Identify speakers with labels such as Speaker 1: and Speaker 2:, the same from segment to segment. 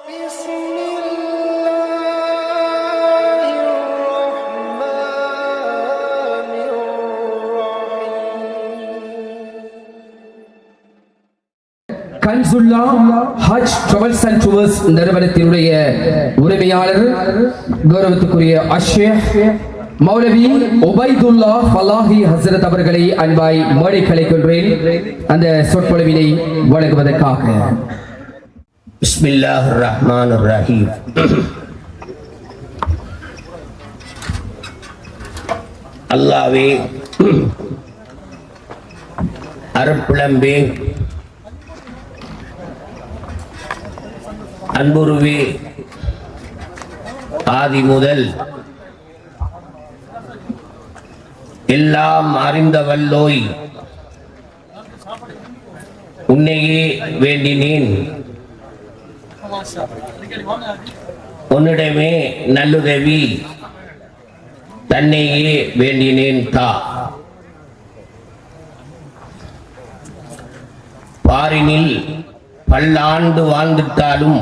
Speaker 1: கன்சுல்லா Hajj travels and tours நிறுவனத்தினுடைய உரிமையாளர் கௌரவத்துக்குரிய அஷேக் மௌலவி உபைதுல்லா ஃபலாஹி ஹஸ்ரத் அவர்களை அன்பாய் மேடை கலைக்கின்றேன் அந்த சொற்பொழிவினை வழங்குவதற்காக.
Speaker 2: பிஸ்மில்லாஹிர் ரஹ்மானிர் ரஹீம். அல்லாஹ்வே அருட்புலம்பே அன்புருவே ஆதி முதல் எல்லாம் அறிந்த வல்லோய் உன்னையே வேண்டினேன், உன்னிடமே நல்லுதவி தன்னையே வேண்டினேன் தா. பாரினில் பல்லாண்டு வாழ்ந்துட்டாலும்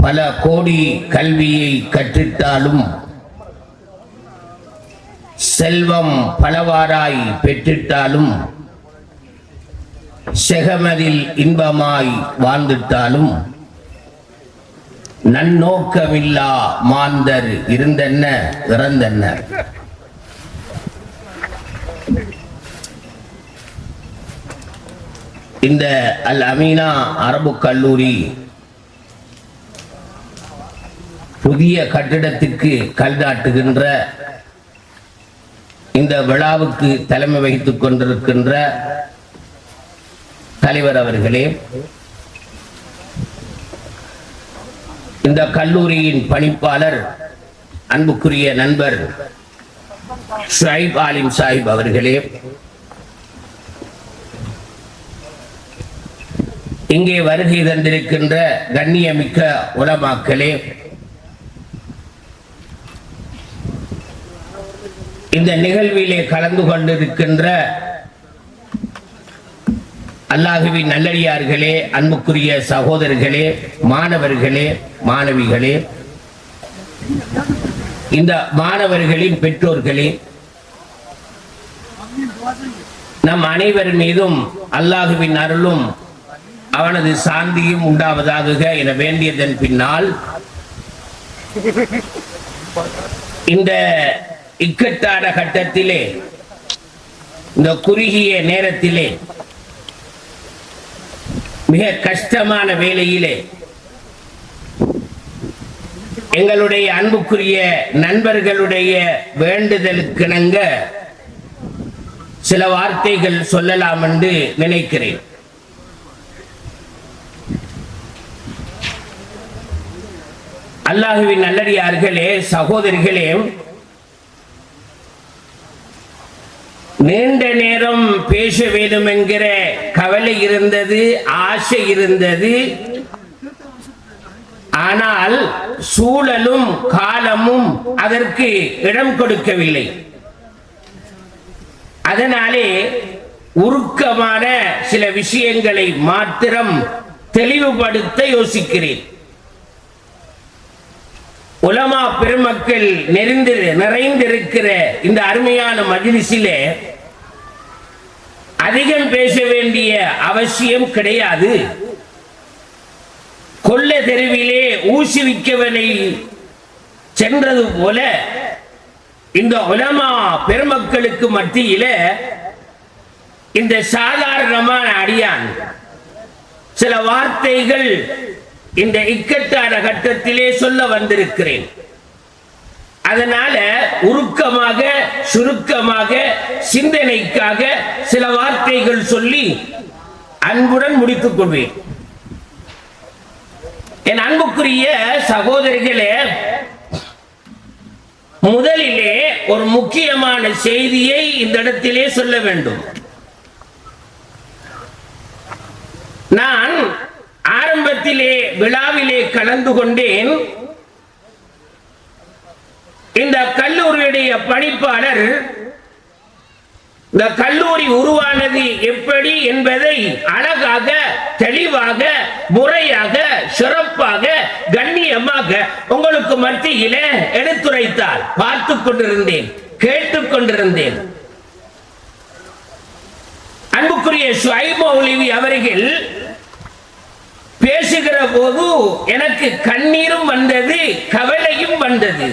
Speaker 2: பல கோடி கல்வியை கற்றிட்டாலும் செல்வம் பலவாராய் பெற்றிட்டாலும் செகமதில் இன்பமாய் வாழ்ந்துட்டாலும் நன்னோக்கமில்லா மாந்தர் இருந்தென்ன இறந்தென்ன. இந்த அல் அமீனா அரபு கல்லூரி புதிய கட்டிடத்திற்கு கல்நாட்டுகின்ற இந்த விழாவுக்கு தலைமை வகித்துக் கொண்டிருக்கின்ற தலைவர் அவர்களே, இந்த கல்லூரியின் பணிப்பாளர் அன்புக்குரிய நண்பர் ஷுஐப் ஆலிம் சாஹிப் அவர்களே, இங்கே வருகை தந்திருக்கின்ற கண்ணியமிக்க உலமாக்களே, இந்த நிகழ்விலே கலந்து கொண்டிருக்கின்ற அல்லாஹுவின் நல்லடியார்களே, அன்புக்குரிய சகோதரர்களே, மாணவர்களே, மாணவிகளே, இந்த மாணவர்களின் பெற்றோர்களே, நம் அனைவர் மீதும் அல்லாஹுவின் அருளும் அவனது சாந்தியும் உண்டாவதாக என வேண்டியதன் பின்னால் இந்த இக்கட்டான கட்டத்திலே, இந்த குறுகிய நேரத்திலே, மிக கஷ்டமான வேளையிலே எங்களுடைய அன்புக்குரிய நண்பர்களுடைய வேண்டுதலுக்கிணங்க சில வார்த்தைகள் சொல்லலாம் என்று நினைக்கிறேன். அல்லாஹுவின் நல்லடியார்களே, சகோதரிகளே, நீண்ட நேரம் பேச வேண்டும் என்கிற கவலை இருந்தது, ஆசை இருந்தது. ஆனால் சூழலும் காலமும் அதற்கு இடம் கொடுக்கவில்லை. அதனாலே உருக்கமான சில விஷயங்களை மாத்திரம் தெளிவுபடுத்த யோசிக்கிறேன். உலமா பெருமக்கள் நிறைந்திருக்கிற இந்த அருமையான மஜ்லிஸிலே அதிகம் பேச வேண்டிய அவசியம் கிடையாது. கொல்ல தெருவிலே ஊசிவிக்கவனை சென்றது போல இந்த உலமா பெருமக்களுக்கு மத்தியில இந்த சாதாரணமான அடியான் சில வார்த்தைகள் இந்த இக்கட்டான கட்டத்திலே சொல்ல வந்திருக்கிறேன். அதனால உருக்கமாக சுருக்கமாக சிந்தனைக்காக சில வார்த்தைகள் சொல்லி அன்புடன் முடித்துக் கொள்வேன். என் அன்புக்குரிய சகோதரிகளே, முதலிலே ஒரு முக்கியமான செய்தியை இந்த இடத்திலே சொல்ல வேண்டும். நான் ஆரம்பத்திலே விழாவிலே கலந்து கொண்டேன். இந்த கல்லூரியுடைய பணிப்பாளர் இந்த கல்லூரி உருவானது எப்படி என்பதை அழகாக தெளிவாக, முறையாக, சிறப்பாக, கண்ணியமாக உங்களுக்கு மத்தியிலே எடுத்துரைத்தார். பார்த்து கொண்டிருந்தேன், கேட்டுக் கொண்டிருந்தேன். அன்புக்குரிய ஷுஐப் மௌலவி அவர்கள் பேசுகிற போது எனக்கு கண்ணீரும் வந்தது, கவலையும் வந்தது.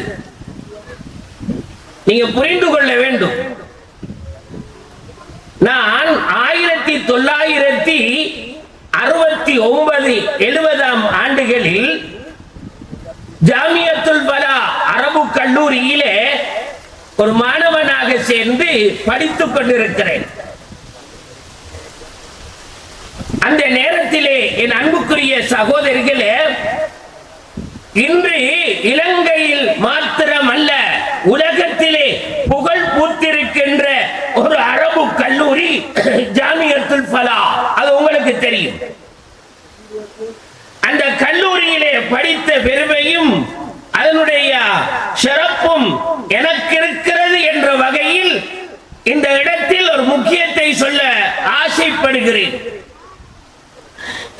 Speaker 2: நீங்க புரிந்து கொள்ள வேண்டும். நான் 1969 70 ஆண்டுகளில் ஜாமியத்துல் பலா அரபு கல்லூரியிலே ஒரு மாணவனாக சேர்ந்து படித்துக் கொண்டிருக்கிறேன். அந்த நேரத்திலே என் அன்புக்குரிய சகோதரிகளே, இன்று இலங்கையில் மாத்திரமல்ல உலகத்திலே புகழ் பூத்திருக்கின்ற ஒரு அரபு கல்லூரி ஜாமியத்துல் பலா. அது உங்களுக்கு தெரியும். அந்த கல்லூரியிலே படித்த பெருமையும் அதனுடைய சிறப்பும் எனக்கு இருக்கிறது என்ற வகையில் இந்த இடத்தில் ஒரு முக்கியத்தை சொல்ல ஆசைப்படுகிறேன்.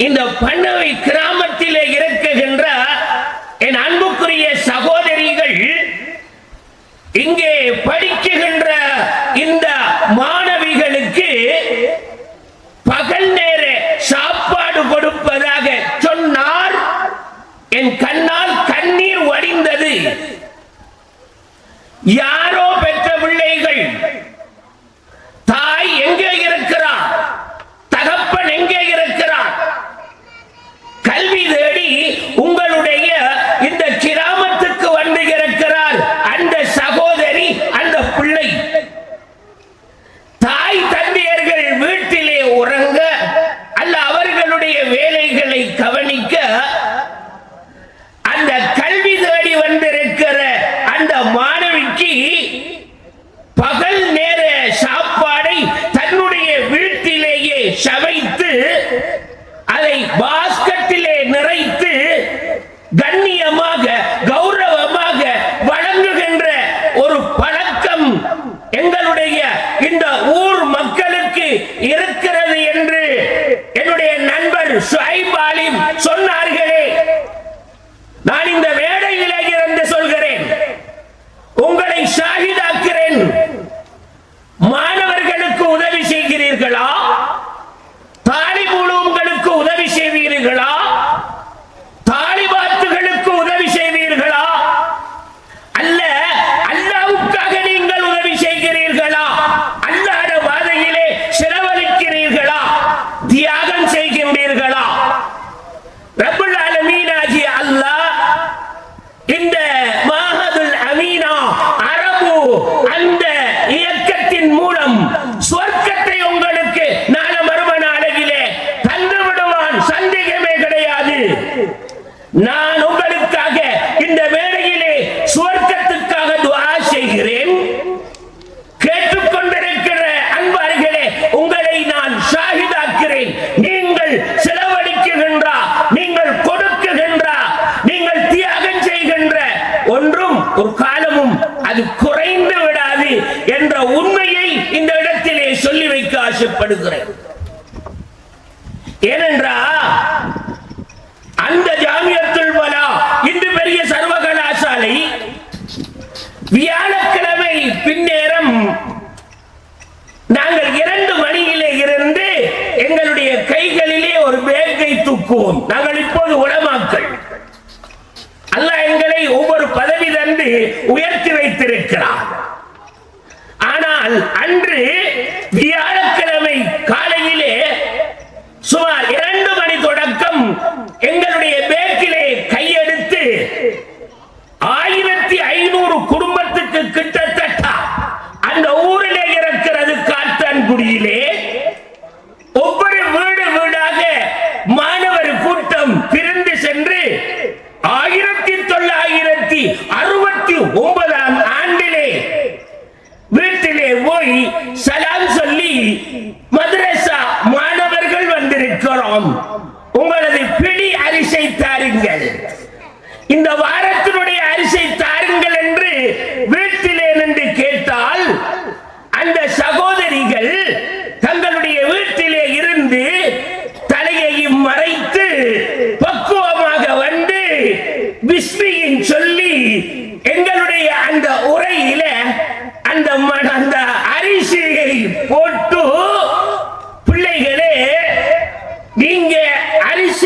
Speaker 2: இந்த பண்ணவை கிராமத்திலே இருக்குகின்ற என் அன்புக்குரிய சகோதரிகள், இங்கே படிக்குகின்ற இந்த மாணவிகளுக்கு பகல் நேர சாப்பாடு கொடுப்பதாக சொன்னார். என் கண்ணால் கண்ணீர் வடிந்தது. யாரோ பெற்ற பிள்ளைகள், தாய் எங்கே இருக்கிறார், தகப்பன் எங்கே இருக்கிறார், கல்வி தேடி உங்களுடைய இந்த கிராமத்துக்கு வந்து இருக்கிறார் அந்த சகோதரி, அந்த பிள்ளை. தாய் தந்தையர்கள் வீட்டிலே உறங்க அல்ல அவர்களுடைய வேலைகளை கவனிக்க, அந்த கல்வி தேடி வந்திருக்கிற அந்த மாணவிக்கு பகல் நேர சாப்பாடை தன்னுடைய வீட்டிலேயே சமைத்து அதை பாஸ்கெட்டிலே நிறைத்து கண்ணியமாக, கௌரவமாக வழங்குகின்ற ஒரு பழக்கம் எங்களுடைய இந்த ஊர் மக்களுக்கு இருக்கிறது என்று என்னுடைய நண்பர் ஷுஐப் ஆலிம் சொன்னார்களே. நான் இந்த மேடையிலே இருந்து சொல்கிறேன், உங்களை ஷாஹிதாக்கிறேன். மாணவர்களுக்கு உதவி செய்கிறீர்களா? தாலிபுலுங்களுக்கு உதவி செய்வீர்களா? தாலிபாத்துகளுக்கு உதவி செய்வீர்களா? அல்ல அல்லாஹ்வுக்காக நீங்கள் உதவி செய்கிறீர்களா? அல்லாஹ்வுடைய பாதையிலே செலவழிக்கிறீர்களா? தியாகம் செய்கின்றீர்களா? ரப்புல் ஆலமீன் ஆகிய அல்லாஹ் இந்த மாஹதுல் அமீனா அரபு அந்த இயக்கத்தின் மூலம் சொர்க்கத்தை உங்களுக்கு நாள மறுமை நாளையிலே தந்து விடுவான். சந்தேகமே கிடையாது. நான் உங்களுக்காக இந்த வேளையிலே சுவர்க்கத்துக்காக துஆ செய்கிறேன். கேட்டுக்கொண்டிருக்கிற அன்பார்களே, உங்களை நான் ஷாஹிதாக்கிறேன். நீங்கள் செலவழிக்குகின்ற, நீங்கள் கொடுக்குகின்ற, நீங்கள் தியாகம் செய்கின்ற ஒன்றும் ஒரு காலமும் அது குறைந்து விடாது என்ற உண்மையை இந்த இடத்திலே சொல்லி வைக்க ஆசைப்படுகிறேன். ஏனென்றால் அந்த ஜாமியத்துல் பலா இன்று பெரிய சர்வகலாசாலை வியாழக்கிழமை பின்னேரம் நாங்கள் 2 மணியிலே இருந்து எங்களுடைய கைகளிலே ஒரு பேக்கை தூக்குவோம். நாங்கள் இப்போது உலமாக்கள். அல்லாஹ் எங்களை ஒவ்வொரு பதவி தந்து உயர்த்தி வைத்திருக்கிறார். ஆனால் அன்று வியாழக்கிழமை காலையிலே சுமார் 2 மணி தொடக்கம் எங்களுடைய பேக்கிலே கையெடுத்து 1500 குடும்பத்துக்கு கிட்டத்தட்ட அந்த ஊரிலே இருக்கிறது காத்தான்குடியிலே ஒவ்வொரு வீடு வீடாக மாணவர் கூட்டம் பிரிந்து சென்று 1969 ஆண்டிலே வீட்டிலே போய்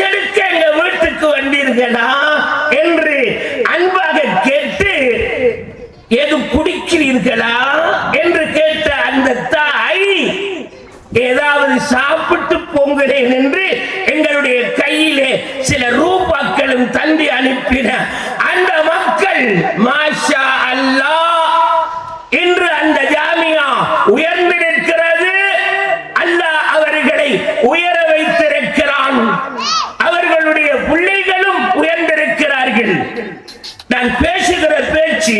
Speaker 2: எடுக்க எங்க வீட்டுக்கு வந்தீர்களா என்று அன்பாக கேட்டு, எது குடிக்கிறீர்களா என்று கேட்ட அந்த தாய், ஏதாவது சாப்பிட்டு போகிறேன் என்று எங்களுடைய கையிலே சில ரூபாக்களும் தந்தி அனுப்பின அந்த மக்கள் மாஷா அல்லாஹ் இன்று அந்த ஜாமியா உயர்ந்து நிற்கிறது. அல்லாஹ் அவர்களை உயர வைத்திருக்கிறான். அவர்களுடைய பிள்ளைகளும் உயர்ந்திருக்கிறார்கள். நான் பேசுகிற பேச்சு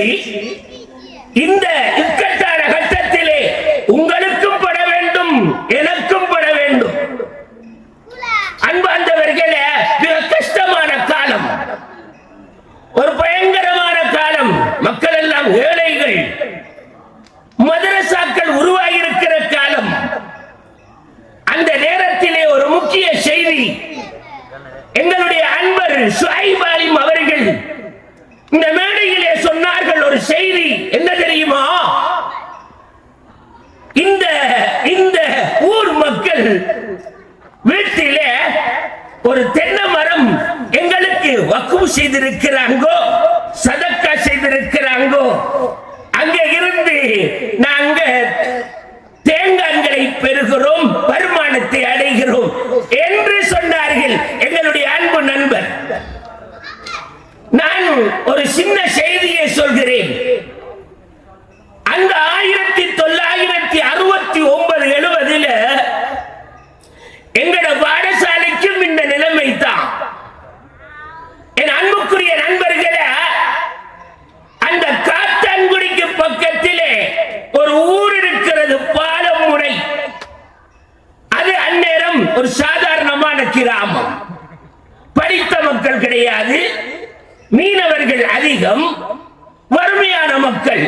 Speaker 2: இந்த இக்கட்டான கட்டத்திலே உங்களுக்கும் பட வேண்டும், எனக்கும் பட வேண்டும். அன்பார்ந்தவர்களே, மிக கஷ்டமான காலம், ஒரு பயங்கரமான காலம். மக்கள் எல்லாம் ஏழைகள், மதரசாக்கள் உருவாகியிருக்கிற காலம். அந்த நேரத்திலே ஒரு முக்கிய செய்தி, எங்களுடைய அன்பர் ஷுஐப் ஆலிம் அவர்கள் இந்த மேடையிலே சொன்னார்கள். ஒரு செய்தி என்ன தெரியுமா? இந்த ஊர் மக்கள் வீட்டிலே ஒரு தென்னை மரம் எங்களுக்கு வக்ஃப் செய்திருக்கிறாங்கோ, சதக்கா செய்திருக்கிறாங்கோ. அங்கே இருந்து நாங்க தேங்காய்களை பெறுகிறோம், வருமானத்தை அடைகிறோம் என்று சொன்னார்கள் எங்களுடைய அன்பு நண்பர். நான் ஒரு சின்ன செய்தியை சொல்கிறேன். அந்த 1969-70 எங்கட பாடசாலைக்கும் இந்த நிலைமை தான். என் அன்புக்குரிய நண்பர்களே, அந்த காத்தான்குடிக்கு பக்கத்திலே ஒரு ஊர் இருக்கிறது, பாலமுனை. அது அந்நேரம் ஒரு சாதாரணமான கிராமம். படித்த மக்கள் கிடையாது, மீனவர்கள் அதிகம், வறுமையான மக்கள்.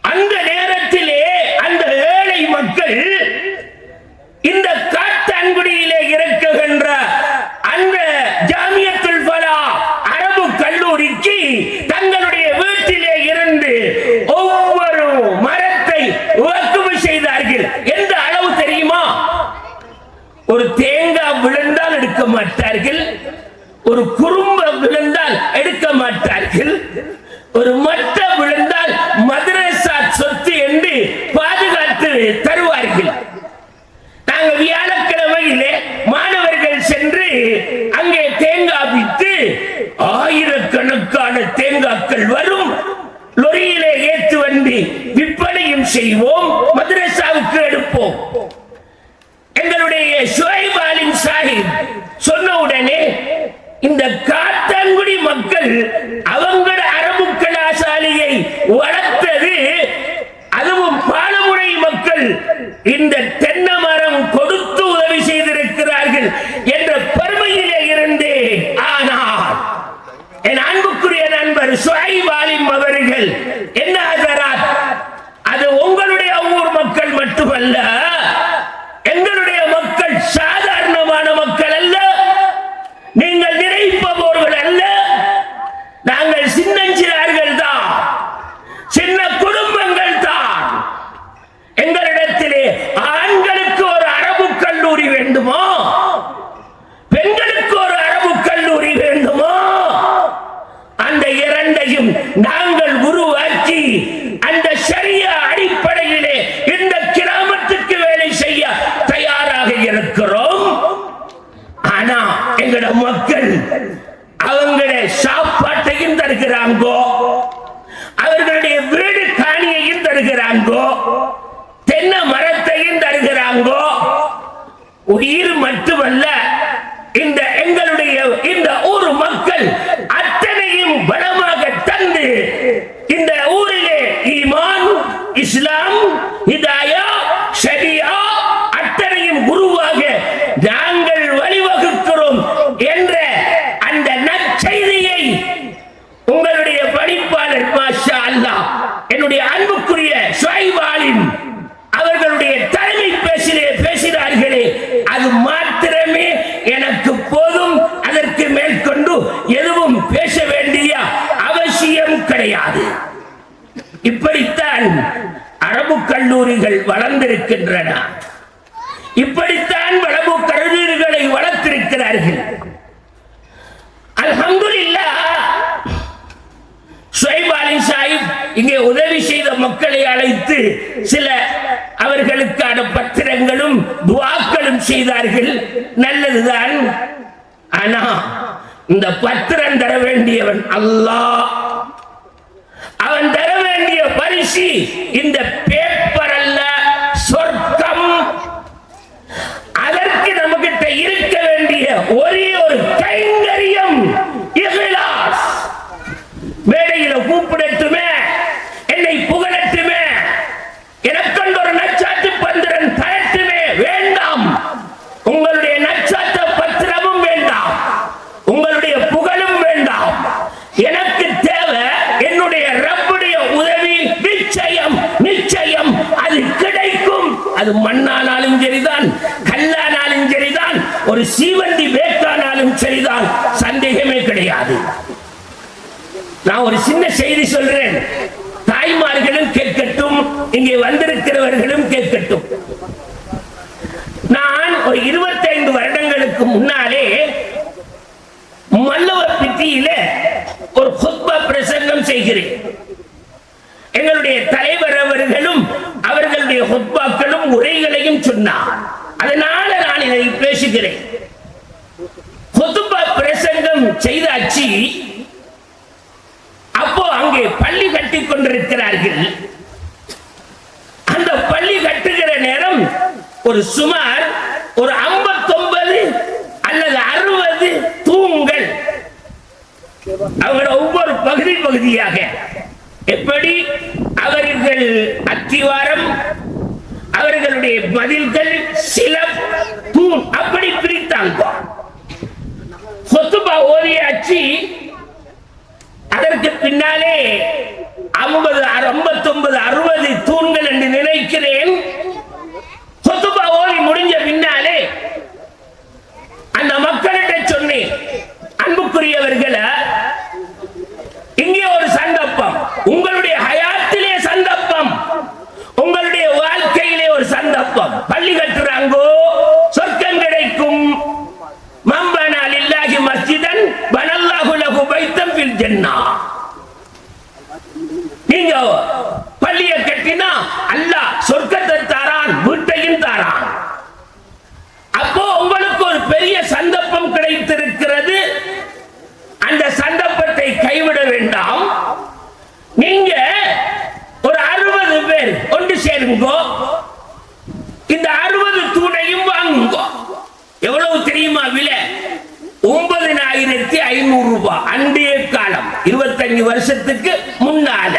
Speaker 2: அந்த நேரத்திலே அந்த ஏழை மக்கள் இந்த காத்தான்குடியிலே இருக்குகின்ற அந்த ஜாமியத்துல் ஃபலாஹ் அரபு கல்லூரிக்கு தங்களுடைய வீட்டிலே இருந்து ஒவ்வொரு மரத்தை வக்ஃப் செய்தார்கள். எந்த அளவு தெரியுமா? ஒரு தேங்காய் விழுந்தால் எடுக்க மாட்டார்கள், ஒரு குறும்ப விழுந்தால் எடுக்க மாட்டார்கள், ஒரு மட்டை விழுந்தால் மதரசா சொத்து என்று பாதுகாத்து தருவார்கள். நாங்கள் வியாழக்கிழமையிலே மாணவர்கள் சென்று அங்கே தேங்காய் வித்து ஆயிரக்கணக்கான தேங்காய்கள் வரும். லொரியிலே ஏற்று வந்து விற்பனையும் செய்வோம், மதரசாவுக்கு எடுப்போம். எங்களுடைய ஷுஐப் ஆலிம் சாஹிப் சொன்ன உடனே இந்த காத்தான்குடி மக்கள் அவங்கள அரபு கலாசாலையை வளர்த்தது, அதுவும் பாலமுனை மக்கள் இந்த தென்னை மரம் கொடுத்து உதவி செய்திருக்கிறார்கள் என்ற பெருமையிலே இருந்து. ஆனால் என் அன்புக்குரிய நண்பர் ஷுஐப் ஆலிம் அவர்கள் என்ன ஆகிறார்? அது உங்களுடைய ஊர் மக்கள் மட்டுமல்ல, எங்களுடைய மக்கள் சாதாரணமான மக்கள் அல்ல, நீங்கள் நினைப்பவர்கள் அல்ல. நாங்கள் சின்னஞ்சிறார்கள் தான், சின்ன குடும்பங்கள் தான். எங்களிடத்திலே ஆண்களுக்கு ஒரு அரபு கல்லூரி வேண்டுமோ, பெண்களுக்கு ஒரு அரபு கல்லூரி வேண்டுமோ, அந்த இரண்டையும் நாங்கள் உருவாக்கி அந்த ஷரியா அடிப்படையிலே இந்த கிராமத்துக்கு வேலை செய்ய தயாராக இருக்கிறோம். ஆனா எங்கட மக்கள் அவங்களுடைய சாப்பாட்டையும் தருகிறாங்கோ, அவர்களுடைய வீடு காணியையும் தருகிறாங்கோ, தென்னை மரத்தையும் தருகிறாங்கோ. உயிர் மட்டுமல்ல, இந்த எங்களுடைய இந்த ஊர் மக்கள் அத்தனையும் பலமாக தந்து இந்த ஊரிலே ஈமான், இஸ்லாம், ஹிதாயா, ஷரியா அத்தனையும் குருவாக நாங்கள் வழிவகுக்கிறோம் என்ற அந்த நற்செய்தியை உங்களுடைய படிப்பாளர் மாஷா அல்லாஹ் என்னுடைய அன்புக்குரிய ஷுஐப் ஆலிம் அவர்களுடைய தலைமை பேசினார்களே, அது மாத்திரமே எனக்கு போதும். அதற்கு மேற்கொண்டு எதுவும் பேச வேண்டிய அவசியம் கிடையாது. இப்படித்தான் அரபு கல்லூரிகள் வளர்ந்திருக்கின்றன, இப்படித்தான் அரபு கல்லூரிகளை வளர்த்திருக்கிறார்கள். அழைத்து சில அவர்களுக்கான பத்திரங்களும் துஆக்களும் செய்தார்கள். நல்லதுதான். ஆனா இந்த பத்திரம் தர வேண்டியவன் அல்லாஹ். அவன் தர வேண்டிய பரிசு இந்த பேப்பர் அல்ல, சொர்க்கம். அதற்கு நம்மகிட்ட இருக்க வேண்டிய ஒரே ஒரு கைங்கரியம் இஹ்லாஸ். மேடையில கூப்பிடட்டுமே, என்னை புகழட்டுமே, எனக்கொண்டு ஒரு நச்சாட்டு பத்திரம் தரட்டுமே, வேண்டாம். உங்களுடைய நச்சாட்டு பத்திரமும் வேண்டாம், உங்களுடைய புகழும் வேண்டாம். எனக்கு தேவை என்னுடைய ரப்புடைய உதவி. நிச்சயம் நிச்சயம் அது கிடைக்கும். அது மண்ணானாலும் சரிதான், கல்லானாலும் சரிதான், ஒரு சீவந்தி வேக்கானாலும் சரிதான், சந்தேகமே கிடையாது. நான் ஒரு சின்ன செய்தி சொல்றேன், தாய்மார்களும் கேட்கட்டும், இங்கே வந்திருக்கிறவர்களும் கேட்கட்டும். நான் ஒரு 25 வருடங்களுக்கு முன்னாலே மல்லவப்பிட்டியில ஒரு குத்பா பிரசங்கம் செய்கிறேன். எங்களுடைய தலைவர் அவர்களும் அவர்களுடைய குத்பாக்களும் உரைகளையும் சொன்னார். அதனால நான் இதை பேசுகிறேன். குத்பா பிரசங்கம் செய்தாச்சு. அப்போ அங்கே பள்ளி கட்டி கொண்டிருக்கிறார்கள். அந்த பள்ளி கட்டுகிற நேரம் ஒரு சுமார் ஒரு 59 அல்லது 60 தூண்கள் அவங்களோட ஒவ்வொரு பகுதியாக எப்படி அவர்கள் அத்திவாரம், அவர்களுடைய மதில்கள், சில தூண் அப்படி பிரித்தாங்க. குத்பா ஓதியாச்சு. அதற்கு பின்னாலே 50, 59, 60 தூண்கள் என்று நினைக்கிறேன். குத்பா ஓதி முடிஞ்ச பின்னாலே அந்த மக்களிட்ட சொன்னேன், அன்புக்குரியவர்களே, இங்கே ஒரு சந்தர்ப்பம், உங்களுடைய ஹயாத்திலே சந்தர்ப்பம், உங்களுடைய வாழ்க்கையிலே ஒரு சந்தர்ப்பம். பள்ளி கட்டுறாங்கோ, சொர்க்கம் கிடைக்கும். மம்பனா லில்லாஹி மஸ்ஜிதன் பனல்லாஹு லஹு பைத்தன் ஃபில் ஜன்னah. நீங்க பள்ளியை கட்டினா அல்லாஹ் சொர்க்கத்தை தாரான், வீட்டையும் தாரான். அப்போ உங்களுக்கு ஒரு பெரிய சந்தர்ப்பம் கிடைத்திருக்கிறது. அந்த சந்தர்ப்பத்தை கைவிட வேண்டாம். நீங்க ஒரு 60 பேர் ஒன்று சேருங்கோ, இந்த 60 தூணையும் வாங்குங்க. எவ்வளவு தெரியுமா விலை? 9500 ரூபாய். அன்றைய காலம் 25 வருஷத்துக்கு முன்னால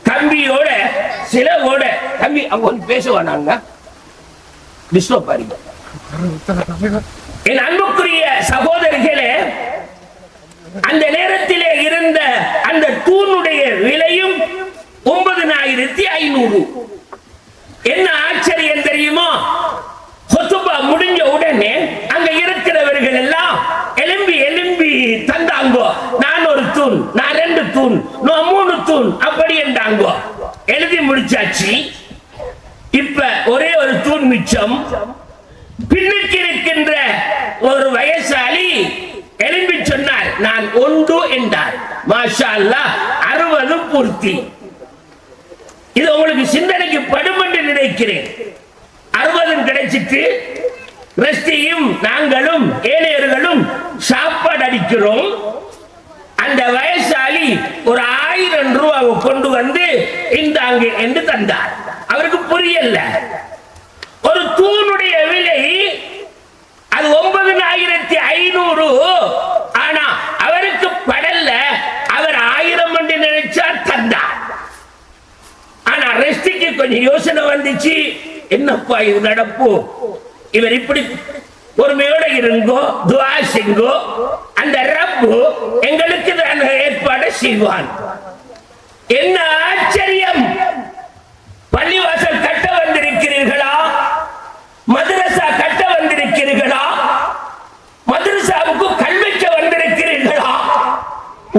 Speaker 2: கம்பியோட சிலவோட. கம்பி அவங்க பேசுவானாங்க, டிஸ்டர்ப் பாருங்க. என் அன்புக்குரிய சகோதரிகளே, அந்த நேரத்திலே இருந்த அந்த தூணுடைய விலையும் 9500. என்ன ஆச்சரியம் தெரியுமா? குத்பா முடிஞ்ச உடனே அங்க இருக்கிறவர்கள் எல்லாம் எலும்பி தந்தாங்கோ. நான் ஒரு தூண், நான் 2 தூண், நான் 3 தூண் அப்படி என்றாங்கோ. எழுதி முடிச்சாச்சு. இப்ப ஒரே ஒரு தூண் மிச்சம். பின்னுக்கு இருக்கின்ற ஒரு வயசாளி எழும்பி சொன்னார், நான் 1 என்றார். மாஷா அல்லாஹ், 60 பூர்த்தி. இது உங்களுக்கு சிந்தனைக்கு படும் என்று நினைக்கிறேன். 60 கிடைச்சிட்டு ரெஸ்டியும் நாங்களும் ஏழையர்களும் சாப்பாடு அடிக்கிறோம். அந்த வயசாளி ஒரு 1000 ரூபாவை கொண்டு வந்து இந்தாங்க என்று தந்தார். அவருக்கு புரியல. ஒரு தூணுடைய விலை அது 9500. ஆனா அவருக்கு படல்ல. அவர் 1000 என்று நினைச்சா தந்தார். ஆனா ரெஸ்டிக்கு கொஞ்சம் யோசனை வந்துச்சு, என்னப்பா இது நடப்பு, இவர் இப்படி பொறுமையோட இருங்கோ, துஆ செய்ங்கோ, அந்த ரப்பு எங்களுக்கு தான் ஏற்பாடு செய்வான். என்ன ஆச்சரியம்! பள்ளிவாசல் கட்ட வந்திருக்கிறீர்களா? மதரசா கட்ட வந்திருக்கிறீர்களா? மதரசாவுக்கு கல்விக்க வந்திருக்கிறீர்களா?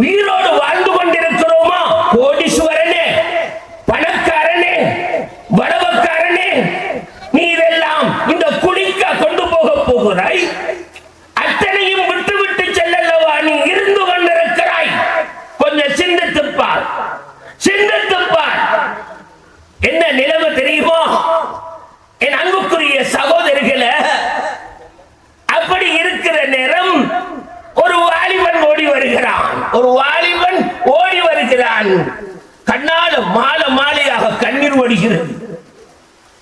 Speaker 2: உயிரோடு வாழ்ந்து கொண்டிருக்கிறோமா? கோடீஸ்வரனே, பணக்காரனே, வடவக்காரனே, நீ இதெல்லாம் இந்த குடிக்க கொண்டு போக போகிறாய். அத்தனையும் விட்டு விட்டு செல்லல்லவா நீ இருந்து கொண்டிருக்கிறாய். கொஞ்சம் சிந்தித்துப்பார், சிந்தித்துப்பார். ஒரு வாலிபன் ஓடி வருகிறான். கண்ணால மாலை மாலையாக கண்ணீர் வடிகிறது.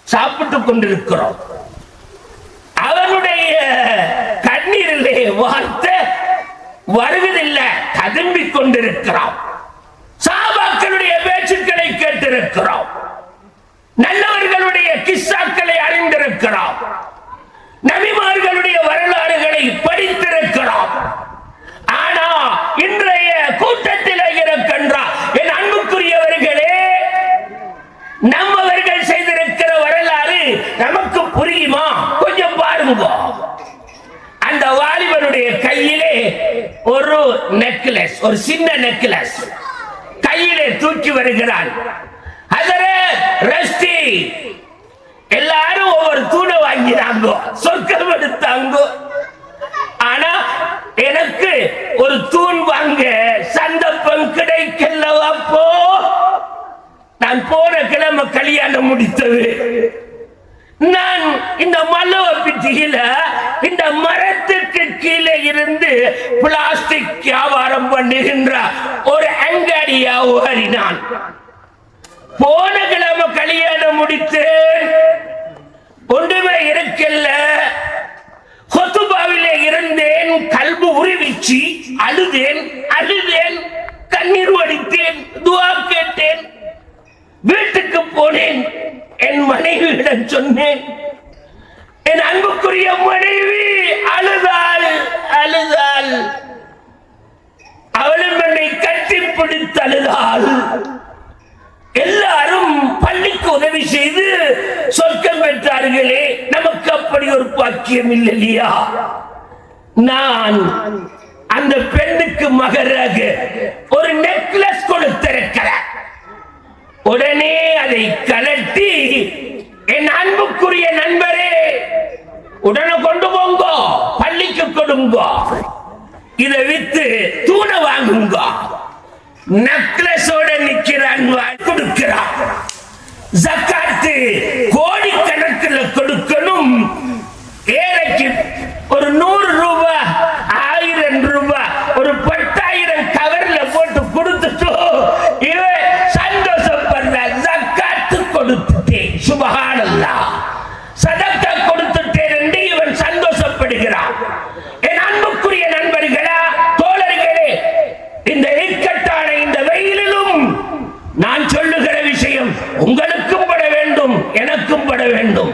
Speaker 2: சாப்பிட்டுக் கொண்டிருக்கிறோம். அவனுடைய கண்ணீரிலே வார்த்தை வருவதில்லை, ததும்பிக் கொண்டிருக்கிறோம். சஹாபாக்களுடைய பேச்சுக்களை கேட்டிருக்கிறோம். நல்லவர்களுடைய கிஸ்ஸாக்களை அறிந்திருக்கிறோம். நபிமார்களுடைய வரலாறுகளை படித்திருக்கிறோம். ஆனா இன்றைய கூட்டத்தில் இருக்கின்ற என் அன்புக்குரியவர்களே, நம்மவர்கள் செய்திருக்கிற வரலாறு நமக்கு புரியுமா? கொஞ்சம் பாருங்க. அந்த வாலிபனுடைய கையிலே ஒரு நெக்லஸ், ஒரு சின்ன நெக்லஸ் கையிலே தூக்கி வருகிறான். ஹஜரத் ரஷ்டி எல்லாரும் ஒவ்வொரு தூணை வாங்கினாங்க, சொர்க்கம் எடுத்தாங்க. ஆனா எனக்கு ஒரு தூண் வாங்க சந்தர்ப்பம் கிடைக்கலவாப்போ. நான் போன கிழமை கல்யாணம் முடித்தது. நான் இந்த மல்லவப்பிட்டியில இந்த மரத்துக்கு கீழே இருந்து பிளாஸ்டிக் வியாபாரம் பண்ணுகின்ற ஒரு அங்காடியா ஓடினான். போன கிழமை கல்யாணம் முடித்தேன், ஒன்றுமே இருக்கல்ல. ஹுதுபாவிலே இருந்தேன், கல்பு உருவிச்சு அழுதேன், கண்ணீர் வடித்தேன், துஆ கேட்டேன். வீட்டுக்கு போனேன், என் மனைவியிடம் சொன்னேன். என் அன்புக்குரிய மனைவி அழுதாள். அவளும் என்னை கட்டி பிடித்து அழுதாள். எல்லாரும் பள்ளிக்கு உதவி செய்து சொர்க்கம் பெற்றார்களே, நமக்கு அப்படி ஒரு பாக்கியம் இல்லையா? நான் அந்த பெண்ணுக்கு மகராக ஒரு நெக்லஸ் கொடுத்திருக்கிறேன். உடனே அதை கலட்டி என் அன்புக்குரிய நண்பரே உடனே கொண்டு போங்க, பள்ளிக்கு கொடுங்க, இதை வித்து தூண வாங்குங்க. நெக்லஸோட நிக்கிறான், கொடுக்கிறான். ஜக்காத்து கோடிக்கணக்கில் கொடுக்கணும். ஏழைக்கு ஒரு 100 ரூபாய், 1000 ரூபாய், ஒரு 10,000 கவர்ல போட்டு கொடுத்துட்டு இவன் சந்தோஷப்படுற. ஜக்காத்து கொடுத்துட்டேன், சுப்ஹானல்லாஹ், சதக்கா கொடுத்துட்டேன் என்று இவன் சந்தோஷப்படுகிறான். என் அன்புக்குரிய நண்பர்களா, தோழர்களே, இந்த இக்கட்டான இந்த வெயிலிலும் நான் சொல்லுகிற விஷயம் உங்களுக்கும் பட வேண்டும், எனக்கும் பட வேண்டும்.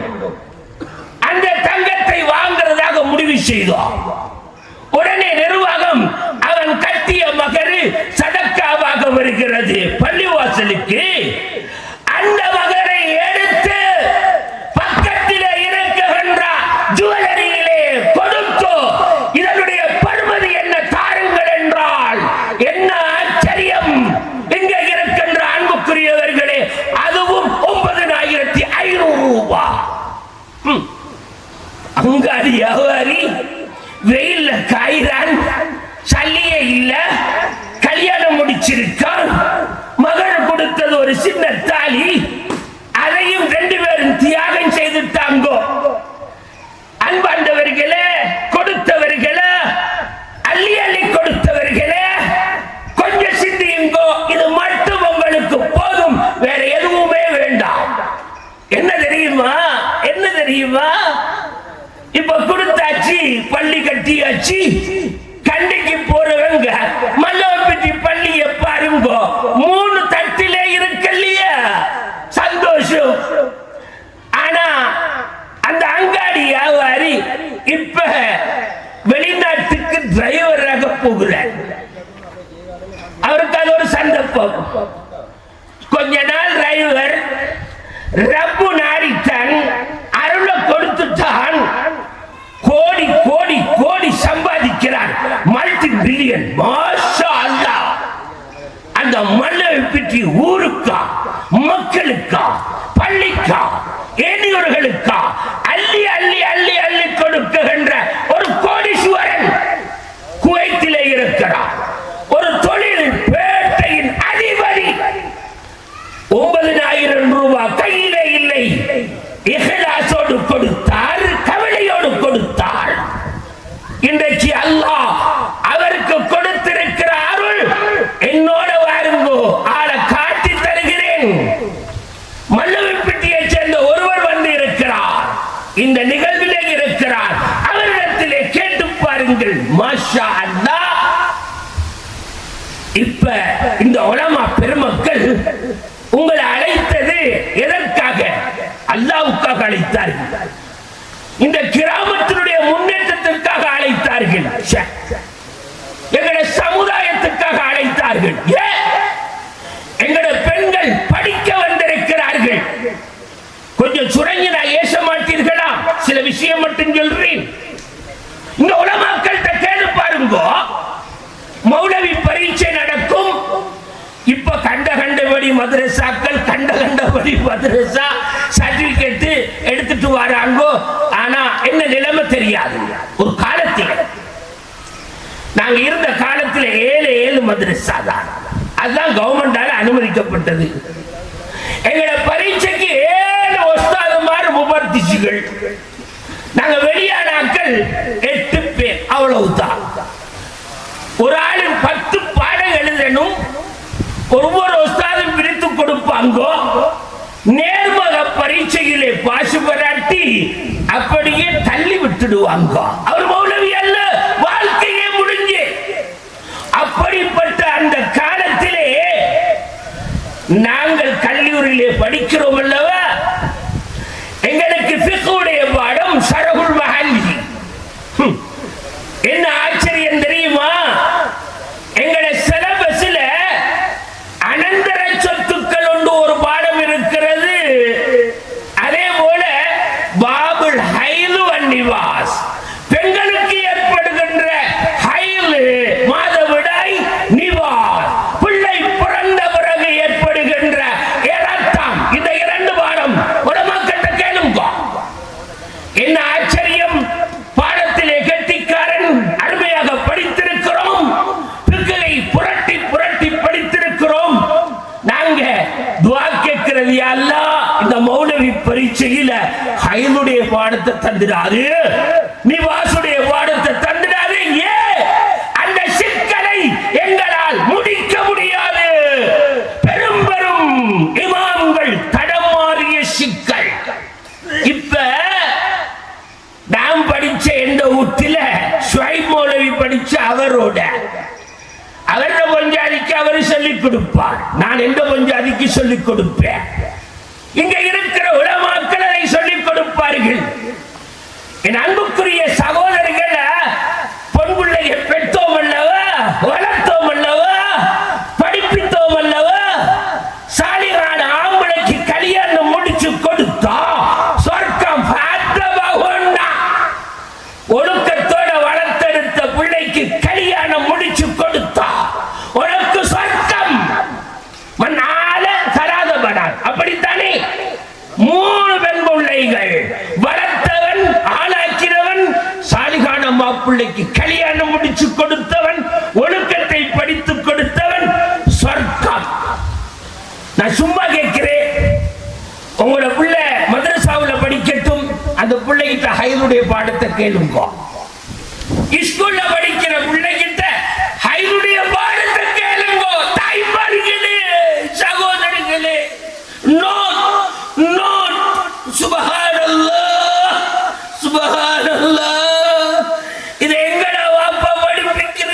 Speaker 2: அந்த தங்கத்தை வாங்குறதாக முடிவு செய்தோம். உடனே நிர்வாகம் அவன் கட்டிய மகரு சதக்காவாக வருகிறது பள்ளிவாசலுக்கு. அந்த மகரை எடுத்து பக்கத்திலே இருக்கின்ற ஜுவல்லரியிலே கொடுத்து இதனுடைய பருமதி என்ன தாருங்கள் என்றால் என்ன ஆச்சரியம்! இங்கே இருக்கின்ற அன்புக்குரியவர்களே, அதுவும் 9,500 ரூபாய். அங்காடி வியாபாரி வெயில்ல காய்றான், சல்லியே இல்ல, கல்யாணம் முடிச்சிருக்கான். மகள் கொடுத்தது ஒரு சின்ன தாலி, அதையும் 2 பேரும் தியாகம் செய்துட்டாங்க. அன்பாண்டவர்களே, கொடுத்தவர்களே, அள்ளி அள்ளி கொடுத்தவர்களே, கொஞ்சம் சிந்தியுங்கோ. இது மட்டும் உங்களுக்கு போதும், வேற எதுவுமே வேண்டாம். என்ன தெரியுமா? இப்ப கொடுத்தாச்சு, பள்ளி கட்டியாச்சு. கண்டிக்கு போறவங்க மல்லவப்பிட்டி பள்ளிய பாருங்க, 3 தட்டிலே இருக்கலையா, சந்தோஷம். ஆனா அந்த அங்காடி வியாபாரி இப்ப வெளிநாட்டுக்கு டிரைவராக போகிறார். அவருக்கு அது ஒரு சந்தர்ப்பம். கொஞ்ச நாள் டிரைவர், ரப்பு நாடித்தான், அருளை கொடுத்துட்டான், கோடி கோடி கோடி சம்பாதிக்கிறான், மல்டி பில்லியன். மாஷா அல்லாஹ். அந்த மல்லவப்பிட்டி ஊருக்கா, மக்களுக்கா, பள்ளிக்கா, ஏனியவர்களுக்கா அள்ளி அள்ளி அள்ளி அள்ளி கொடுக்கின்ற ஒரு கோடீஸ்வரன் குவைத்திலே இருக்கிறார். ஒரு தொழில் பேட்டையின் அதிபதி. 9,000 ரூபாய் கையிலே இல்லை, இஹ்லாஸோடு கொடுத்தார், கவலையோடு கொடுத்தார். இன்றைக்கு அல்லாஹ் அவருக்கு கொடுத்திருக்கிற அருள் மாஷா அல்லாஹ். இப்ப இந்த உலமா பெருமக்கள் உங்களை அழைத்தது எதற்காக? அல்லாஹ்வுக்காக அழைத்தார்கள். இந்த கிராமத்தினுடைய முன்னேற்றத்திற்காக அழைத்தார்கள். எங்களுடைய சமுதாயத்துக்காக அழைத்தார்கள். எங்களுடைய பெண்கள் படிக்க வந்திருக்கிறார்கள். கொஞ்சம் சுரங்கி நான் ஏச மாட்டீர்களா? சில விஷயம் மட்டும் சொல்றேன். இந்த உலமாக்கள்கிட்ட கேட்டு பாருங்க. மௌலவி பரீட்சை நடக்கும். இப்ப கண்டபடி மதரசாக்கள் கண்டபடி மதரசா சர்டிபிகேட் எடுத்துட்டு வராங்க. ஆனா என்ன நிலைமை தெரியாது. ஒரு காலத்தில் நாங்க இருந்த காலத்தில் 7 மதரசா தான். அதுதான் கவர்மெண்டால அனுமதிக்கப்பட்டது. எங்களை பரீட்சைக்கு 7 உஸ்தாதுமார் முபர்திஷிகள். நாங்க வெளியானாக்கள் 8 பேர், அவ்வளவுதான். ஒரு ஆளின் 10 பாடம் எழுதணும். ஒவ்வொரு உஸ்தாதும் பிரித்து கொடுப்பாங்க. நேர்முக பரீட்சையிலே பாசு பராட்டி அப்படியே தள்ளி விட்டுடுவாங்க. அவர் மௌலவி அல்ல, வாழ்க்கையே முடிஞ்சு. அப்படிப்பட்ட அந்த காலத்திலே நாங்கள் கல்லூரியிலே படிக்கிறோம் அல்லவா? எங்களுக்கு ஃபிக்ஹுடைய பாடம் ஷரஹுல் மஹல்லி. என்ன ஆச்சரியம் தெரியுமா? எங்களுடைய சிலபஸ்ல அனந்தர சொத்துக்கள் ஒன்று ஒரு பாடம் இருக்கிறது. அதே போல பாபுல் ஹைலு வன்னிவாஸ், பெண்களுக்கு ஏற்படுகின்ற ஹைலு மாதவிடாய் நிவாஸ், பிள்ளை பிறந்த பிறகு ஏற்படுகின்ற இரத்தம், இந்த 2 பாடம் உலமாக்கள்கிட்ட கேளுங்க. என்ன ஆச்சரியம்! பாடத்திலே கெட்டிக்காரன் அருமையாக படித்திருக்கிறோம். பிக்குகளை புரட்டி புரட்டி படித்திருக்கிறோம். நாங்க துஆ கேட்கிறது, யா அல்லாஹ் இந்த மௌலவி பரீட்சையில ஹைலுடைய பாடத்தை தந்துடாது, நிவாசுடைய பாடத்தை தந்துடாது. அந்த சிக்கலை எங்களால் முடிக்க முடியாது. பெரும் பெரும் இமாம்கள் தடமாறிய சிக்கல். இப்ப நாம் படிச்ச எந்த ஊட்டில ஷுவைப் மௌலவி படிச்ச அவரோட பஞ்சாதிக்கு அவர் சொல்லிக் கொடுப்பார். நான் எந்த பஞ்சாதிக்கு சொல்லிக் கொடுப்பேன். இங்க இருக்கிற உலமாக்கள் அதை சொல்லிக் கொடுப்பார்கள். என் அன்புக்குரிய சகோதரிகள், பொன் பிள்ளையை பெற்றோம் அல்லவா, வளர்த்தோம் அல்லவா, படிப்பித்தோம் அல்லவா, சாலிகான ஆம்பளைக்கு கல்யாணம் முடிச்சு கொடுத்தா சொர்க்கம் ஒழுக்கத்தோட வளர்த்தெடுத்த பிள்ளைக்கு கல்யாணம் முடிச்சு கொடுத்தா உனக்கு சொர்க்கம் மண்ணால தராதபடார். அப்படித்தானே? 3 பெண் பிள்ளைகள் வளர்த்தவன், ஆளாக்கிறவன், சாலிகான மாப்பிள்ளைக்கு கல்யாணம் முடிச்சு கொடுத்தவன், ஒழுக்கத்தை படித்து கொடுத்தவன், சொர்க்கம். நான் சும்மா கேட்கிறேன். உங்களோட பிள்ளை மதரசாவுல படிக்கட்டும், அந்த பிள்ளைகிட்ட ஹைலுடைய பாடத்தை கேளுங்க. ஸ்கூல்ல படிக்கிற பிள்ளைகிட்ட ஹைலுடைய பாடத்தை கேளுங்க. தாய்மார்களே, சகோதரிகளே, சுப்ஹானல்லாஹ், சுப்ஹானல்லாஹ். இது எங்கட வாப்பா படிப்பிக்கிற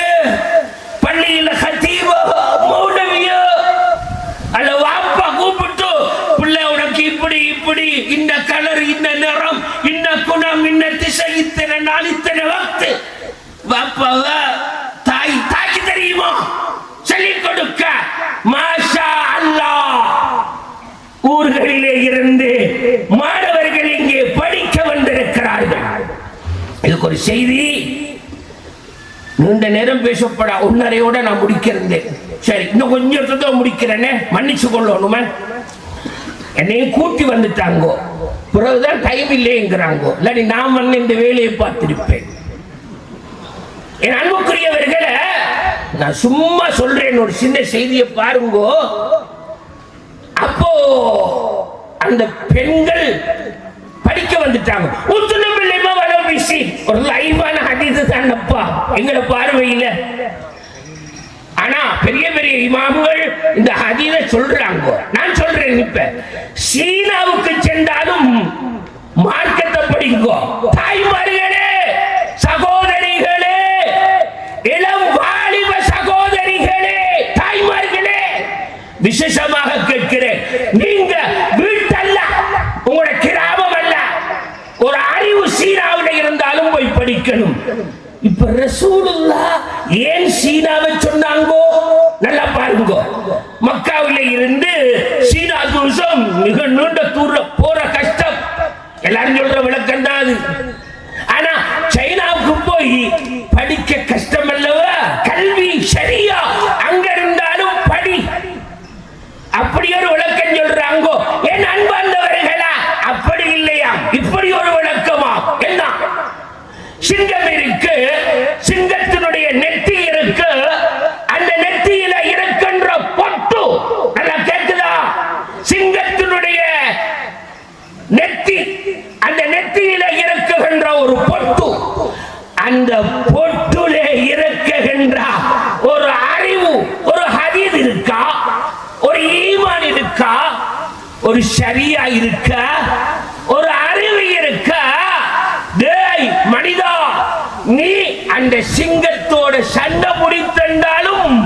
Speaker 2: பள்ளியில ஹதீபா மௌலவியா அல்ல வாப்பா கூப்பிட்டு, பிள்ளை உனக்கு இப்படி இப்படி இந்த கலர், இந்த நிறம், இந்த குணம், இந்த திசை, இத்தனை நாள், இத்தனை வக்து வாப்பாவா தாய்க்கு தெரியுமா சொல்லிக் கொடுக்க. மாஷா அல்லாஹ். ஊர்களிலே இருந்து மாணவர்கள் இங்கே படிக்க வந்திருக்கிறார்கள். இதுக்கு ஒரு செய்தி. நீண்ட நேரம் பேசப்பட 1:30 நான் முடிக்கிறேன். சரி, இன்னும் கொஞ்சம் முடிக்கிறேனே, மன்னிச்சு கொள்ளணுமே. என்னையும் கூட்டி வந்துட்டாங்க, பிறகுதான் டைம் இல்லைங்கிறாங்க. இல்லாட்டி நான் வந்து இந்த வேலையை பார்த்திருப்பேன். என் அன்புக்குரியவர்களை, நான் சும்மா சொல்றேன், ஒரு சின்ன செய்தியை பாருங்க. அப்போ அந்த பெண்கள் படிக்க வந்துட்டாங்க. ஒரு லைவான ஹதீஸ் தானப்பா எங்களை பார்வையில. ஆனா பெரிய பெரிய இமாம்கள் இந்த ஹதீஸை சொல்றாங்க. நான் சொல்றேன், இப்ப சீனாவுக்கு சென்றாலும் மார்க்கத்தை படிங்கோ. தாய்மார்களே, சகோதரிகளே, ரசூலுல்லாஹ் ஏன் சீனாவை சொன்னாங்கோ? நல்லா பாருங்க, மக்காவில இருந்து சீனா தேசம் மிக நீண்ட தூரம் போற கஷ்டம், எல்லாரும் சொல்ற விளக்கம் தான் அது. ஆனா சைனாவுக்கு போய் படிக்க கஷ்டம் அல்லவா? கல்வி சரியா அங்க இருந்தாலும் படி, அப்படி ஒரு விளக்கம் சொல்றாங்க. என் அன்பார்ந்தவர்களா, அப்படி இல்லையா? இப்படி ஒரு விளக்கமா? என்ன? சிங்கம் இருக்கு, சிங்கத்தினுடைய நெத்தி இருக்கு, அந்த நெத்தியில இருக்கின்ற பொட்டு நல்லா கேக்குதா? சிங்கத்தினுடைய நெத்தி, அந்த நெத்தியில இருக்குகின்ற ஒரு பொட்டு, அந்த பொட்டுல இருக்குகின்ற ஒரு அறிவு, ஒரு ஹதீஸ் இருக்கா, ஒரு ஈமான் இருக்கா, ஒரு ஷரியா இருக்கா, ஒரு அறிவு இருக்கா? டேய் மனிதா, நீ அந்த சிங்கத்தோட சண்டை முடித்தென்றாலும்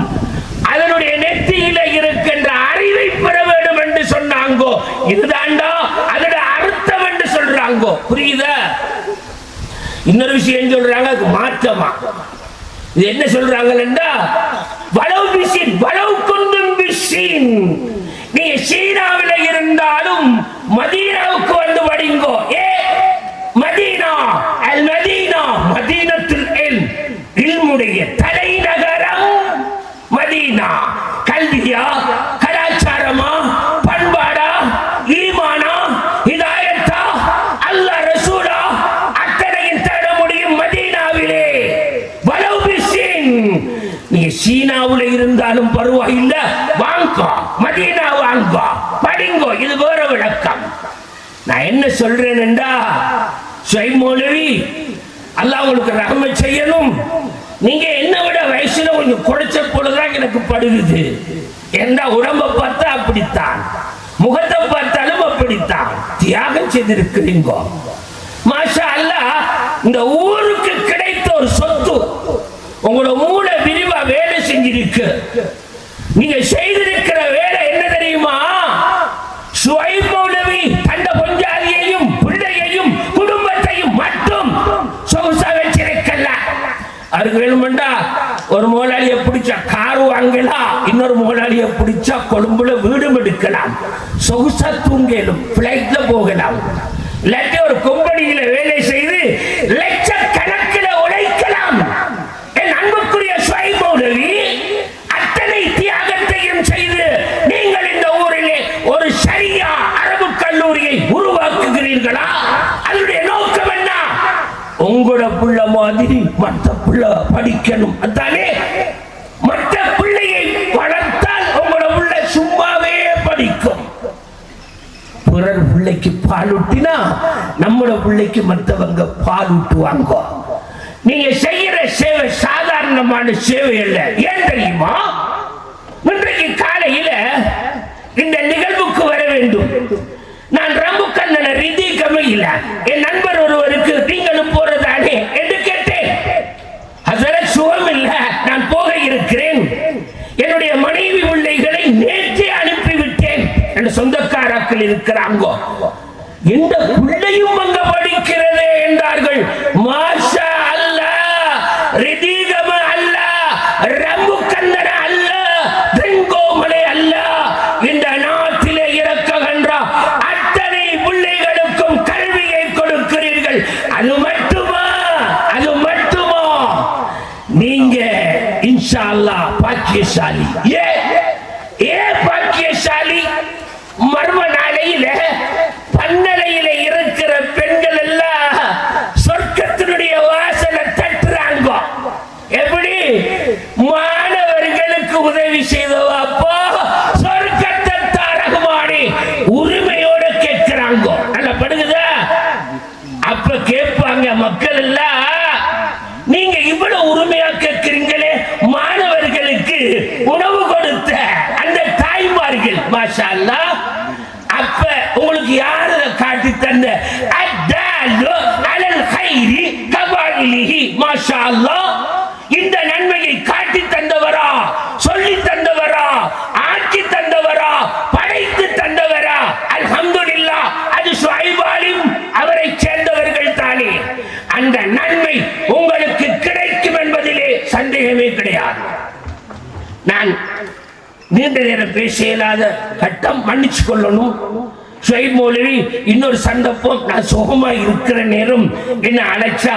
Speaker 2: அதனுடைய நெத்தியில இருக்கின்ற அறிவை பெற வேண்டும் என்று சொன்னாங்கோ. இதுதான்டா அதோட அர்த்தம் என்று சொல்றாங்கோ. புரியுதா? இன்னொரு விஷயம் சொல்றாங்க, அது மாற்றமா. இது என்ன சொல்றாங்கன்னா, வலவு பிசின் வலவு கொண்டும் பிசின், நீ சீனாவில இருந்தாலும் மதீனாவுக்கு வந்து படிங்கோ. ஏ மதீனா, அல் மதீனா, மதீனத்துல் இல்ம், இல்முடைய தலைநகரம் மதீனா. கல்வியா, கலாச்சாரமா, பண்பாடா, ஈமானா, ஹிதாயத்தா, அல்லாஹ் ரசூலா, அத்தனையும் தேட முடியும் மதீனாவிலே. வலவு பிசின், நீ சீனாவுல இருந்தாலும் பரவாயில்லை, வாங்க மதீனா வாங்க படிங்கோ. இது வேற விளக்கம். நான் என்ன சொல்றேன் என்றா, ஷுஐப் மௌலவி அல்லாஹ் உங்களுக்கு ரஹ்மத் செய்யணும். நீங்க என்ன விட வயசுல கொஞ்சம் குறைச்ச போலதான் எனக்கு படுகுது. எந்த உடம்பை பார்த்தா அப்படித்தான், முகத்தை பார்த்தாலும் அப்படித்தான். தியாகம் செய்திருக்கிறீங்க மாஷா அல்லாஹ். இந்த ஊருக்கு கிடைத்த ஒரு சொத்து, உங்களோட மூளை விரிவா வேலை செஞ்சிருக்கு. நீங்க செய்திருக்கிற வேலை என்ன தெரியுமா? ஷுஐப் மௌலவி தந்த பொஞ்சாதியையும் பிள்ளையையும் குடும்பத்தையும் மட்டும் சொகுசா வச்சிருக்கல. அதுக்கு வேணுமெண்டா ஒரு முதலாளியை பிடிச்சா கார் வாங்கலாம், இன்னொரு முதலாளியை பிடிச்சா கொழும்புல வீடும் எடுக்கலாம், சொகுசா தூங்கலும், பிளைட்ல போகலாம், இல்லாட்டி ஒரு கம்பெனியில வேலை செய்து லட்சக்கணக்கில் உழைக்கலாம். என் அன்புக்குரிய ஷுஐப் மௌலவி அத்தனை தியாகத்தையும் செய்து நீங்கள் இந்த ஊரிலே ஒரு ஷரியா அரபு கல்லூரியை உருவாக்குகிறீர்களா? அதனுடைய நோக்கம் என்ன? உங்களோட புள்ள மாதிரி மற்ற புள்ள படிக்கணும், அதானே? மற்ற பிள்ளையை வளர்த்தால் உங்களோட புள்ள சும்மாவே படிக்கும். பிறர் பிள்ளைக்கு பால் ஊட்டினா நம்மளோட பிள்ளைக்கு மற்றவங்க பால் ஊட்டுவாங்க. நீங்க செய்யற சேவை சாதாரணமான சேவை அல்ல. ஏன் தெரியுமா? இன்றைக்கு காலையில இந்த நிகழ்வுக்கு வர வேண்டும். நான் ரம்புக்கண்ணன ரிதி கமையில என் நண்பர் ஒருவருக்கு நீங்களும் போறதானே என்று கேட்டேன். ஹசரத் சுகம் இல்ல, நான் போக இருக்கிறேன், என்னுடைய மனைவி பிள்ளைகளை நேற்றே அனுப்பிவிட்டேன் என்ற சொந்தக்காரர்கள் இருக்கிறாங்க. இந்த பிள்ளையும் அங்க படிக்கிறதே என்றார்கள். மாஷா அல்லாஹ், ரிதிகம அல்லாஹ், ரம்புக்கண்ணன அல்லாஹ், தெங்கோமலை அல்லாஹ், இந்த நாட்டிலே இறக்குகின்ற அத்தனை பிள்ளைகளுக்கும் கல்வியை கொடுக்கிறீர்கள். அது மட்டுமா? அது மட்டுமா? நீங்க இன்ஷா அல்லாஹ் பாக்கியசாலி. ஏ பாக்கியசாலி? மர்ம நாளையில பன்னலையில இருக்கிற பெண்கள் எல்லாம் சொர்க்கத்தினுடைய வாசலை தட்டுறாங்க. எப்படி? மாணவர்களுக்கு உதவி செய்தவா அப்போ சொர்க்கத்தை தாரகுமாரி உரிமையோட கேட்கிறாங்க. நல்ல படுகுதா? அப்ப கேட்பாங்க மக்கள் எல்லாம், நீங்க இவ்வளவு உரிமையா கேட்கிறீங்களே, மாணவர்களுக்கு உணவு கொடுத்த அந்த தாய்மார்கள் மாஷா அல்லாஹ், அப்ப உங்களுக்கு யார காட்டி தந்த அத்தாலு அலல் கைரி கபாயிலிஹி மாஷா அல்லாஹ், இந்த நன்மையை காட்டி தந்தவரா, சொல்லி தந்தவரா, ஆக்கி தந்தவரா, படைத்து தந்தவரா? அல்ஹம்துலில்லாஹ், அது ஷுஐப் ஆலிம் அவரை சேர்ந்தவர்கள் தானே. அந்த நன்மை உங்களுக்கு கிடைக்கும் பிரயோஜனமே கிடையாது. நான் நீண்ட நேரம் பேச இயலாத கட்டம், மன்னிச்சு கொள்ளணும். ஷுவைப் மௌலவி இன்னொரு சந்தர்ப்பம் நான் சுகமா இருக்கிற நேரம் என்ன அழைச்சா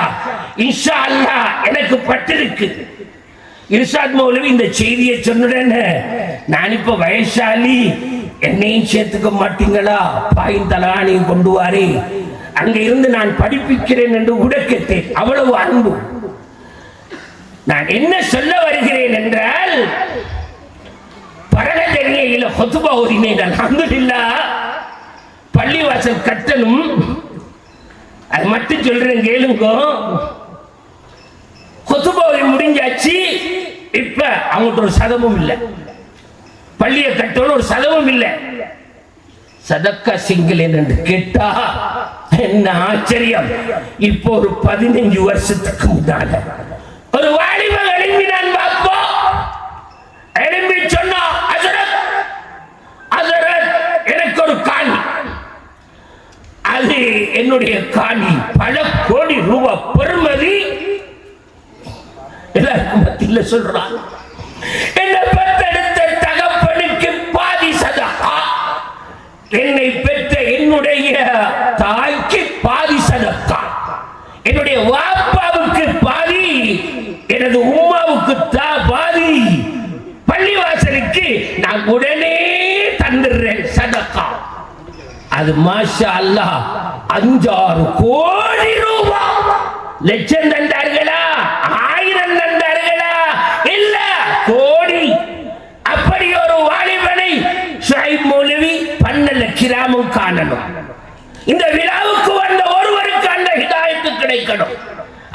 Speaker 2: இன்ஷா அல்லாஹ் எனக்கு பட்டிருக்கு. இர்ஷாத் மௌலவி இந்த செய்தியை சொன்னுடன் நான் இப்ப வயசாலி, என்னையும் சேர்த்துக்க மாட்டீங்களா, பாயின் தலானையும் கொண்டு வாரே, அங்க இருந்து நான் படிப்பிக்கிறேன் என்று உடக்கத்தேன். அவ்வளவு அன்பு. நான் என்ன சொல்ல வருகிறேன் என்றால், பரகதனியில ஹுத்பா ஓதினேன். அல்ஹம்துலில்லாஹ். பள்ளிவாசல் கட்டணும், அது மட்டும் சொல்றேன் கேளுங்க. ஹுத்பா முடிஞ்சாச்சு. இப்ப அவங்கள்ட்ட ஒரு சதமும் இல்லை, பள்ளியை கட்டணும் ஒரு சதமும் இல்லை. சதக்கா சிங்கிள் என்று கேட்டா என்ன ஆச்சரியம். இப்போ ஒரு 15 வருஷத்துக்கு முன்னால ஒரு வாலிபன் எழும்பினான். பாப்பா எழும்பி சொன்னா, ஹஜ்ரத் எனக்கு ஒரு காணி, அது என்னுடைய காணி, பல கோடி ரூபாய் பெறுமதி. எல்லாருக்கும் மத்தியில சொல்றான், என்னை பெற்றெடுத்த தகப்பனுக்கு பாதி சதகா, என்னை பெற்ற என்னுடைய தாய்க்கு பாதி சதகா, என்னுடைய வாப்பாவுக்கு பாதி, எனது உம்மாவுக்கு பாதி, பள்ளிவாசலுக்கு நான் உடனே தந்துடுறேன் சதகா. அது மாஷா அல்லாஹ் 5-6 கோடி ரூபாய். லட்சம் தந்தார்களா, 1000 தந்தார்களா? இல்ல, கோடி. அப்படி ஒரு வாலிபனை ஷுவைப் மௌலவி பண்ணல கிராமம் காணணும். இந்த விழாவுக்கு வந்த ஒருவருக்கு அந்த ஹிதாயத்து கிடைக்கணும்.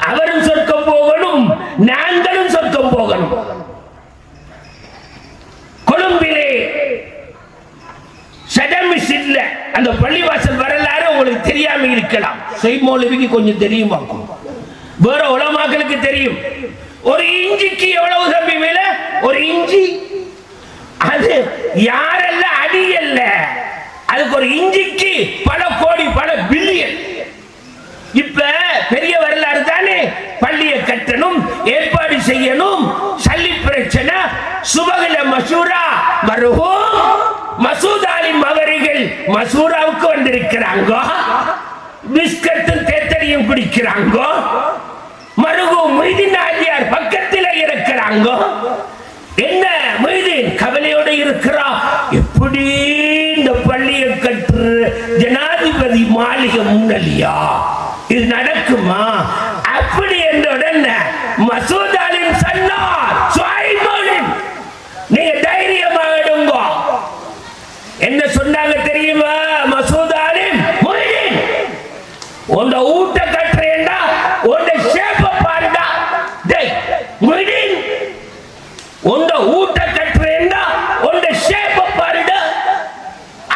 Speaker 2: அவரும் சொர்க்கம் போகணும், நாங்களும் சொர்க்கம் போகணும். கொழும்பிலே சடமிஸ்ல அந்த பள்ளிவாசல் வரலாறு உங்களுக்கு தெரியாம இருக்கலாம். ஷுவைப் மௌலவிக்கு கொஞ்சம் தெரியுமாக்கும், வேற உலமாக்களுக்கு தெரியும். ஒரு இஞ்சிக்கு எவ்வளவு தம்பி விலை? ஒரு இஞ்சி அது யாரெல்லாம் அடி அல்ல, அதுக்கு ஒரு இஞ்சிக்கு பல கோடி, பல பில்லியன். இப்ப பெரிய வரலாறு தானே. பள்ளியை கட்டணும், ஏற்பாடு செய்யணும், சல்லி பிரச்சனை, சுபகல மசூரா மருஹூம் மசூத் ஆலிம் அவர்கள் மசூராவுக்கு வந்திருக்கிறாங்க. பிஸ்கட்டும் தேத்தடியும் குடிக்கிறாங்க. மருகும் மொய்தீன் ஆலியார் பக்கத்தில் இருக்கிறாங்க. என்ன மொய்தீன் கவலையோடு இருக்கிறா, எப்படி இந்த பள்ளியை கற்று ஜனாதிபதி மாளிகை முன்னலியா, இது நடக்குமா? அப்படி என்றுடன் மசூத் ஆலிம் சொன்னார், ஷுவைப் மௌலவி நீங்க தைரியமாக எடுங்க. என்ன சொன்னாங்க தெரியுமா? மசூத் ஆலிம், மொய்தீன் உண்ட ஊட்ட கட்டுறேன்டா, உண்ட ஷேப்ப பாருடா. டேய் மொய்தீன், உண்ட ஊட்ட கட்டுறேன்டா, உண்ட ஷேப்ப பாருடா.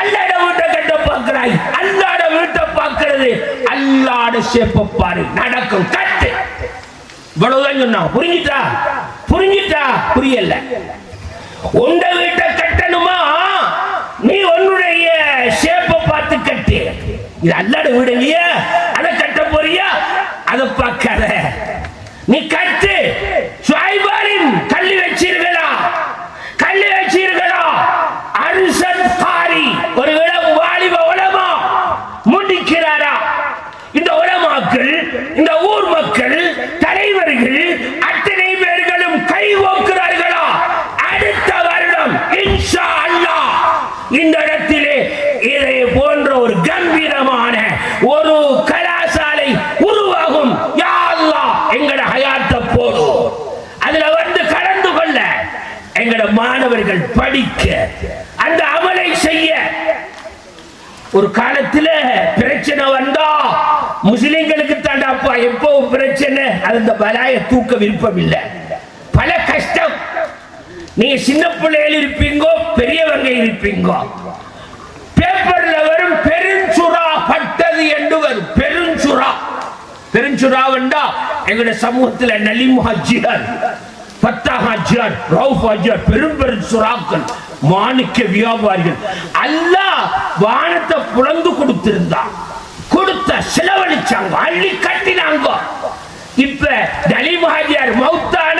Speaker 2: அல்லாட வீட்டை கட்ட பார்க்கிறாய், அல்லாட வீட்டை பார்க்கிறது, அல்லாட ஷேப்ப பாரு, நடக்கும், கட்டு. இவ்வளவுதான் சொன்னா. புரிஞ்சிட்டா? புரிஞ்சிட்டா? புரியல. உண்ட வீட்டை கட்டணுமா, நீ உன்னுடைய ஷேப்ப பார்த்து கட்டு. இது அல்லாட வீடு இல்லையா, அதை கட்ட போறியா? அதை பார்க்காத, நீ கட்டு. ஷுவைப் ஆலிம் கல்லி வச்சீர்களா? கல்லி வச்சீர்களா? அர்ஷத் காரி ஒரு இளம் வாலிப உலமா முடிக்கிறாரா? இந்த உலமாக்கள், இந்த ஊர் மக்கள், தலைவர்கள் அத்தனை பேர்களும் கை ஓக்குறார்களா? அடுத்த வருடம் இன்ஷா அல்லாஹ் இந்த இடத்திலே இதை போன்ற ஒரு கம்பீரமான ஒரு கலாசாலை உருவாகும். யா அல்லாஹ் எங்கட ஹயாத்த போடும். அதுல வந்து கலந்து கொள்ள, எங்கட மாணவர்கள் படிக்க, அந்த அமலை செய்ய. ஒரு காலத்துல பிரச்சனை வந்தா முஸ்லிம்களுக்கு தாண்டாப்பா எப்பவும் பிரச்சனை, அந்த பலாய தூக்க விருப்பம் இல்லை. பல கஷ்டம். நீங்க சின்ன பிள்ளைகள் இருப்பீங்கோ, பெரியவங்க இருப்பீங்கோ. பேப்பர்ல வரும் பெருஞ்சுறா பட்டது என்று வரும். பெருஞ்சுறா, பெருஞ்சுறா வந்தா எங்களுடைய சமூகத்துல நலிம் ஹாஜியார், பத்தா ஹாஜியார், ரவுஃப் ஹாஜியார், பெரும் பெரும் சுறாக்கள், மாணிக்க வியாபாரிகள், அல்லாஹ் வானத்தை புலந்து கொடுத்திருந்தா, கொடுத்த செலவழிச்சாங்க, அள்ளி கட்டினாங்க. இப்ப நலிம் ஹாஜியார் மௌத்தான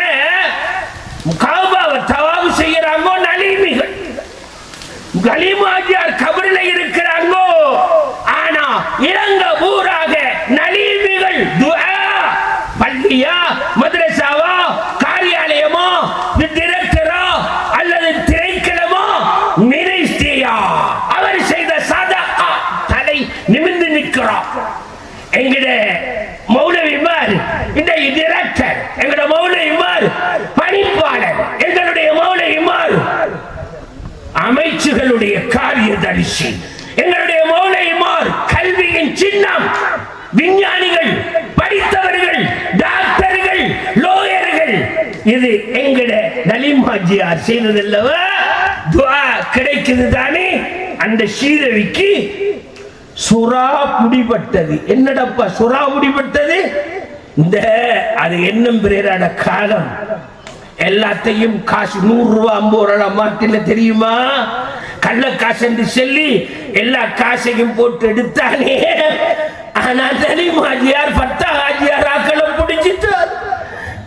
Speaker 2: கலிமாஜியார் கபரில் இருக்கிறாங்கோ. ஆனா இலங்க ஊராக நலீமிகள் துஆ, பள்ளியா மதரசாவா காரியாலயமோ டிரெக்டரா அல்லது திரைக்களமோ மினிஸ்ட்ரியா அவர் செய்த சதகா தலை நிமிர்ந்து நிற்கிறோம். எங்கட மௌலவிமார் இந்த டிரெக்டர், எங்கட மௌலவிமார் பணிப்பாளர், எங்களுடைய மௌலவிமார் அமைச்சுகளுடைய காரியதரிசி, எங்களுடைய மௌலவிமார் கல்வியின் சின்னம், விஞ்ஞானிகள், படித்தவர்கள், டாக்டர்கள், லோயர்கள். இது எங்கட நலிமாஜியார் செய்ததல்லவா? துஆ கிடைக்குது தானே. அந்த ஸ்ரீதேவிக்கு சுறா பிடிபட்டது. என்னடப்பா சுறா பிடிபட்டது? இந்த அது என்னும் பிறராட காலம். எல்லாத்தையும் காசு 100 ரூபா 50 ரூபா மாத்தில தெரியுமா? கள்ள காசு என்று சொல்லி எல்லா காசையும் போட்டு எடுத்தானே. ஆனா தலிமாஜியார் 10 ஆஜியார் ஆக்களை பிடிச்சிட்டார்.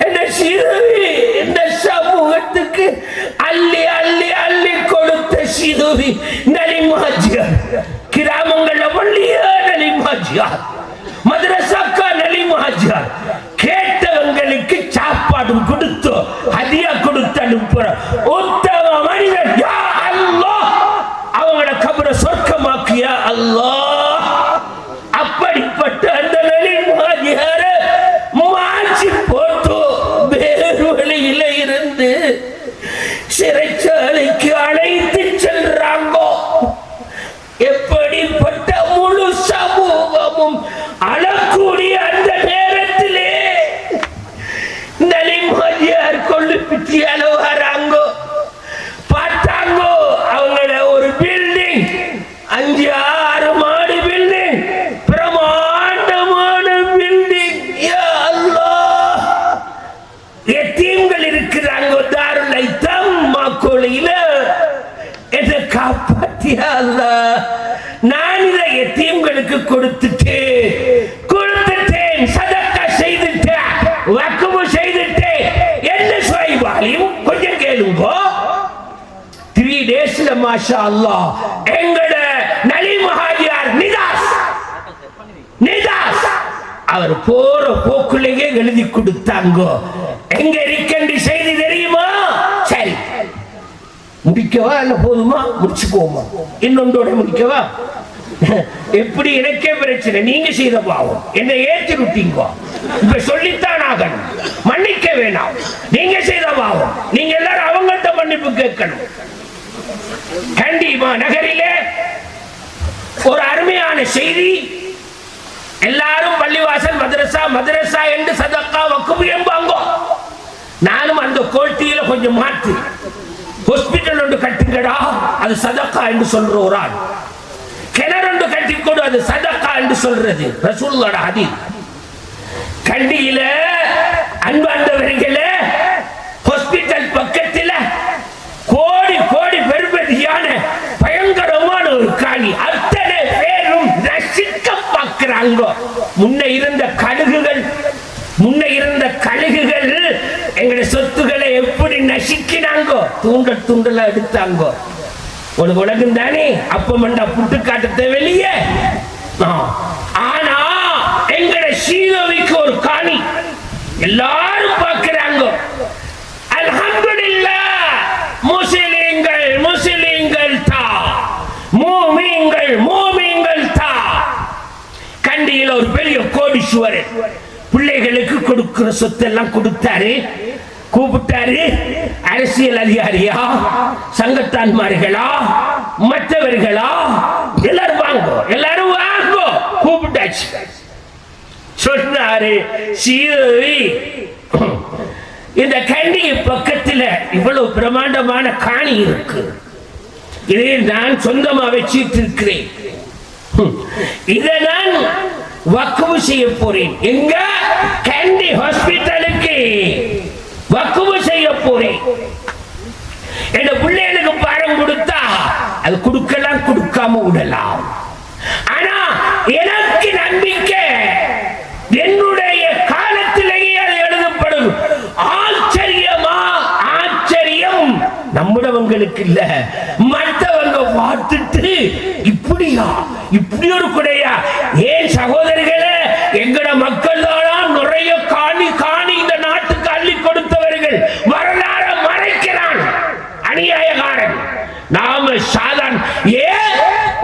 Speaker 2: என்ன சீதவி இந்த சமூகத்துக்கு அள்ளி அள்ளி அள்ளி கொடுத்த சீதவி நலிமாஜியார். கிராமங்கள்ல பள்ளியா நலிமாஜியார், மதரசாக்கா நலிமாஜியார். கேட்டவங்களுக்கு சாப்பாடும் கொடுத்து ஹதியா கொடுத்து அனுப்புற உத்தம மனிதன். யா அல்லாஹ், அவங்களோட கபர சொர்க்கமாக்கியா அல்லாஹ். அப்படிப்பட்ட அந்த நலிமாஜியார மாற்றி போட்டு வேறு வழியில இருந்து சிறைச்சாலைக்கு அழைத்து செல்றாங்க. எப்படிப்பட்ட முழு சமூகமும் அழக்கூடிய அந்த நேரத்திலே நலிமாஜியார் கொள்ளு பிச்சு அளவாராங்க. பார்த்தாங்கோ அவங்கள ஒரு பில்டிங் 5-6 மாடி பில்டிங், பிரமாண்டமான பில்டிங். யா அல்லாஹ், எத்தீம்கள் இருக்கிறாங்க தாருல் ஐதாம் மாக்கோலில. என்னை காப்பாத்தியா அல்லாஹ். நான் இதை எத்தீம்களுக்கு கொடுத்துட்டேன், சதக்கா செய்துட்டேன், வக்ஃப் செய்துட்டேன். என்ன சுவைபாலியும் கொஞ்சம் கேளுங்க. 3 daysல மாஷா அல்லாஹ் எங்கட நலிமஹாஜியார் நிதாஸ் அவர் போற போக்குலயே எழுதி கொடுத்தாங்க. எங்க இருக்கண்டி செய்தி தெரியுமா? சரி, முடிக்கவா இல்ல போதுமா? முடிச்சுக்கோமா? இன்னொன்றோட முடிக்கவா? எப்படி? எனக்கே பிரச்சனை. நீங்க செய்த பாவம் என்னை ஏற்றி விட்டீங்க. இப்ப சொல்லித்தான் ஆகணும், மன்னிக்க வேணாம். நீங்க செய்த பாவம் நீங்க எல்லாரும் அவங்கள்ட்ட மன்னிப்பு கேட்கணும். கண்டிப்பா நகரிலே ஒரு அருமையான செய்தி. எல்லாரும் பள்ளிவாசல் மதரசா என்று சதக்கா வக்ஃப் என்பாங்க. நானும் அந்த கோஷ்டியில கொஞ்சம் மாற்றி ஹாஸ்பிட்டல் ஒன்று கட்டுங்கடா, அது சதக்கா என்று சொல்ற ஒரு ஆள். கிணறு ஒன்று கட்டிக்கொடு, அது சதக்கா என்று சொல்றது ரசூலுல்லாஹ் ஹதீஸ். கண்டியில அன்பார்ந்தவர்களே, ஹாஸ்பிட்டல் பக்கத்தில் கோடி கோடி பெருமதியான பயங்கரமான ஒரு காணி. அத்தனை பேரும் ரசிக்க பார்க்கிறாங்க. முன்ன இருந்த கழுகுகள் எங்களுடைய சொத்துக்களை எப்படி நசுக்கினாங்க, தூண்டலா எடுத்தாங்க. உனக்கு உலகம் தானே, அப்ப மண்டா புட்டு காட்ட தேவையில்லையே. ஆனா எங்கட சீதவிக்கு ஒரு காணி எல்லாரும் பார்க்கிறாங்க. அல்ஹம்துலில்லாஹ், முஸ்லிம்கள் தா, மூமின்கள் தா. கண்டியில ஒரு பெரிய கோடீஸ்வரர் பிள்ளைகளுக்கு கொடுக்கிற சொத்தெல்லாம் கொடுத்தாரு. கூப்பிட்டாரு. அரசியல் அதிகாரியா, சங்கத்தான்மார்களா, மற்றவர்களா, எல்லாரும் வாங்கோ கூப்பிட்டாச்சு. சொன்னாரு, சீதவி இந்த கண்டி பக்கத்தில் இவ்வளவு பிரமாண்டமான காணி இருக்கு, இதை நான் சொந்தமா வச்சிட்டு இருக்கிறேன். இதை நான் வக்ஃப் செய்ய போறேன். எங்க? கண்டி ஹாஸ்பிட்டலுக்கு வக்ஃப் செய்ய போறேன். என் பிள்ளைகளுக்கு பாடம் கொடுத்தா அது கொடுக்கலாம், கொடுக்காம விடலாம். ஆனா எனக்கு நம்பிக்கை, என்னுடைய காலத்திலேயே அது எழுதப்படும். ஆச்சரியம் நம்முடவங்களுக்கு இல்ல, மற்றவங்க பார்த்துட்டு இப்படியா இப்படி ஒரு குடையா? ஏன் சகோதரிகளே, எங்கட மக்கள் தான் நிறைய காணி காணி இந்த நாட்டுக்கு அள்ளி கொடுத்தவர்கள். வரலாறு மறைக்கிறான் அநியாயக்காரன். நாம சாதான் ஏன்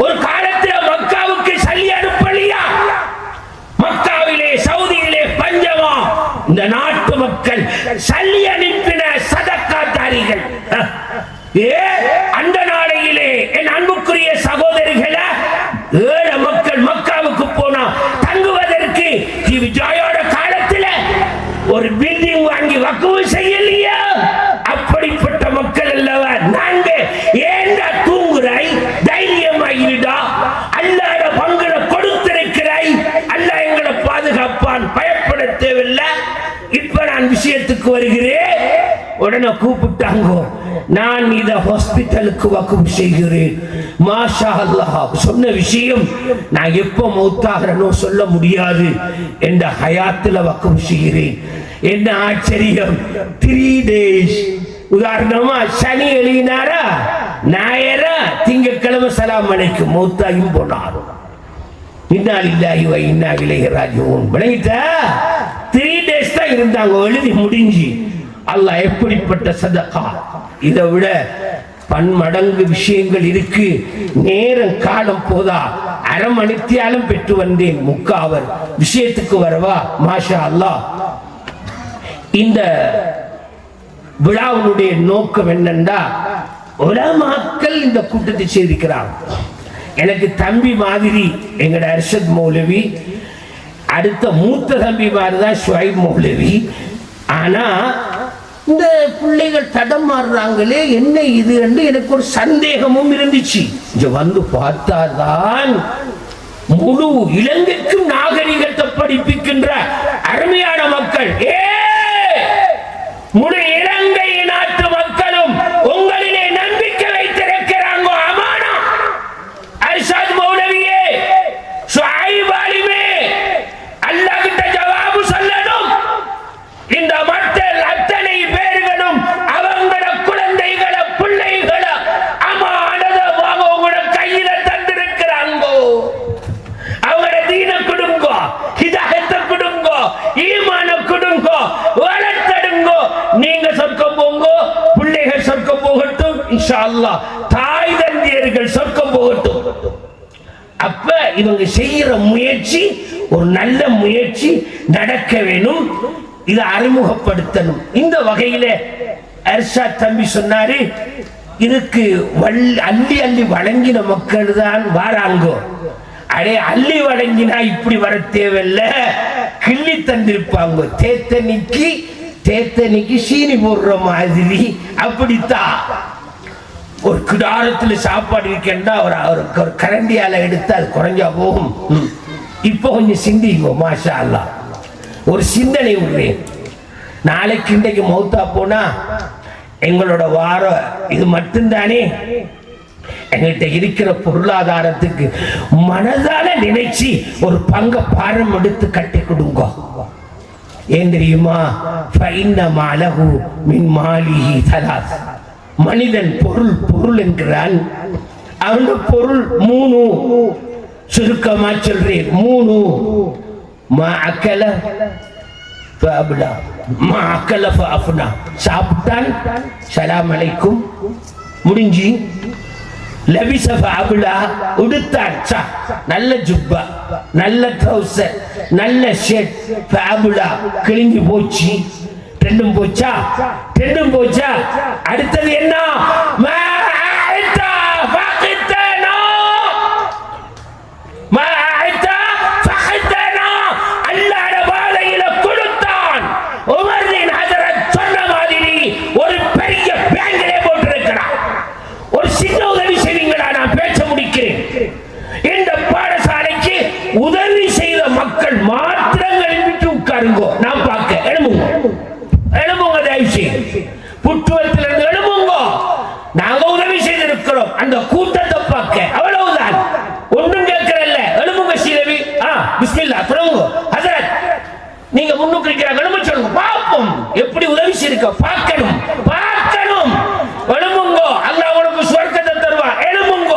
Speaker 2: ஒரு காலத்தில் மக்காவுக்கு சல்லி அனுப்பலியா? மக்காவிலே சவுதியிலே பஞ்சமா? இந்த நாட்டு மக்கள் சல்லி அனுப்பின சதக்காதாரிகள். அந்த நாளையிலே என் அன்புக்குரிய சகோதரிகள ஏழை மக்கள் மக்காவுக்கு போனா தங்குவதற்கு விஜயோட காலத்தில் ஒரு பில்டிங் வாங்கி வக்குவு செய்யலையா? அப்படிப்பட்ட மக்கள் அல்லவா நாங்க. ஏண்டா தூங்குறாய்? தைரியமாயிருடா. அல்லாத பங்குல கொடுத்திருக்கிறாய். அல்ல எங்களை பாதுகாப்பான், பயப்பட தேவையில்லை. இப்ப நான் விஷயத்துக்கு வருகிறேன். உடனே கூப்பிட்டாங்க. நான் இத ஹாஸ்பிட்டலுக்கு வக்குப் செய்கிறேன். மாஷா அல்லாஹ். சொன்ன விஷயம் நான் எப்ப மௌத்தாகிறனோ சொல்ல முடியாது. என்ற ஹயாத்துல வக்குப் செய்கிறேன். என்ன ஆச்சரியம்! 3 days. உதாரணமா சனி எழுதினாரா, ஞாயிறா திங்கட்கிழமை சலாம் அலைக்கும் மௌத்தாயும் போனாரும். இன்னாலில்லாஹி வ இன்னா இலைஹி ராஜிஊன். விளங்கிட்டா? 3 days தான் இருந்தாங்க, எழுதி முடிஞ்சு. அல்லாஹ் எப்படிப்பட்ட சதகா! இதை விட பன்மடங்கு விஷயங்கள் இருக்கு. நேரம் காலம் போதா, அரை மணித்தியாலும் பெற்று வந்தேன். முக்காவர் விஷயத்துக்கு வரவா? மாஷா அல்லாஹ். இந்த விழாவுடைய நோக்கம் என்னன்னா, உலமாக்கள் இந்த கூட்டத்தை செய்திருக்கிறார். எனக்கு தம்பி மாதிரி எங்கட அர்ஷத் மௌலவி, அடுத்த மூத்த தம்பி மாதிரி தான் ஷுவைப் மௌலவி. ஆனா இந்த பிள்ளைகள் தடமாறுறாங்களே, என்ன இது என்று எனக்கு ஒரு சந்தேகமும் இருந்துச்சு. இங்க வந்து பார்த்தால்தான் முழு இலங்கைக்கும் நாகரிகத்தை படிப்பிக்கின்ற அருமையான மக்கள். முழு இலங்கை நாட்டு மக்களும் உங்களிலே நம்பிக்கை வைத்திருக்கிறாங்க. அமானா அர்ஷத் மௌலவியே, ஷுஐப் ஆலிமே, அல்லாஹ் கிட்ட ஜவாபு சொல்லணும். இந்த மக்கள் அத்தனை பேர்களும் அவங்கள குழந்தைகளை பிள்ளைகளை அமானதமாக உங்களோட கையில தந்திருக்கிறாங்க. அவங்களோட தீன கொடுங்க, ஹிதாயத்தை கொடுங்க, ஈமான கொடுங்க, வளர்த்தடுங்க. நீங்க சொர்க்கம் போங்க, பிள்ளைகள் சொர்க்கம் போகட்டும் இன்ஷா அல்லாஹ். தாய் தந்தையர்கள் சொர்க்கம் போகட்டும். அப்ப இவங்க செய்யற முயற்சி ஒரு நல்ல முயற்சி நடக்க வேணும். இதை அறிமுகப்படுத்தணும். இந்த வகையில அர்ஷாத் தம்பி சொன்னாரு, இதுக்கு அள்ளி அள்ளி வழங்கின மக்கள் தான் வாராங்கோ. அடே, அள்ளி வழங்கினா இப்படி வர தேவையில்ல, கிள்ளி தந்திருப்பாங்க. தேத்தனிக்கு சீனி போடுற மாதிரி. அப்படித்தான் ஒரு கிடாரத்துல சாப்பாடு இருக்கேன்டா ஒரு கரண்டியால எடுத்து அது குறைஞ்சா போகும். இப்போ கொஞ்சம் சிந்திங்கோ. மாஷா அல்லாஹ். ஒரு சிந்தனை விடுறேன். நாளைக்கு இன்றைக்கு மௌத்தா போனா எங்களோட வாரம் இது மட்டும்தானே. எங்கள்கிட்ட இருக்கிற பொருளாதாரத்துக்கு மனதால நினைச்சு ஒரு பங்க பாரம் எடுத்து கட்டி கொடுங்க. ஏன் தெரியுமா? மனிதன் பொருள் என்கிறான். அவனோட பொருள் 3. சுருக்கமா சொல்றேன், 3. சாப்பிட்டான், சலாம் அலைக்கும், முடிஞ்சு. உடுத்தான், நல்ல ஜுப்பா, நல்ல ட்ரவுசர், நல்ல ஷர்ட், கிழிஞ்சு போச்சு. ரெண்டும் போச்சா? அடுத்தது என்ன? உதவி செய்த மக்கள் மாத்திரங்கள் விட்டு உட்காருங்கோ. நான் பார்க்க எழுமுங்க தயவுசி. புற்றுவத்திலிருந்து எழுமுங்க. நாங்க உதவி செய்திருக்கிறோம் அந்த கூட்டத்தை பார்க்க. அவ்வளவுதான், ஒன்றும் கேட்கறல்ல. எழுமுங்க சீரவி. பிஸ்மில்லா பிரமுக ஹசரத், நீங்க முன்னுக்கு இருக்கிறாங்க, எழும சொல்லுங்க பார்ப்போம். எப்படி உதவி செய்திருக்க பார்க்கணும். எழுமுங்க. அல்லாஹ் உனக்கு சொர்க்கத்தை தருவா. எழுமுங்க.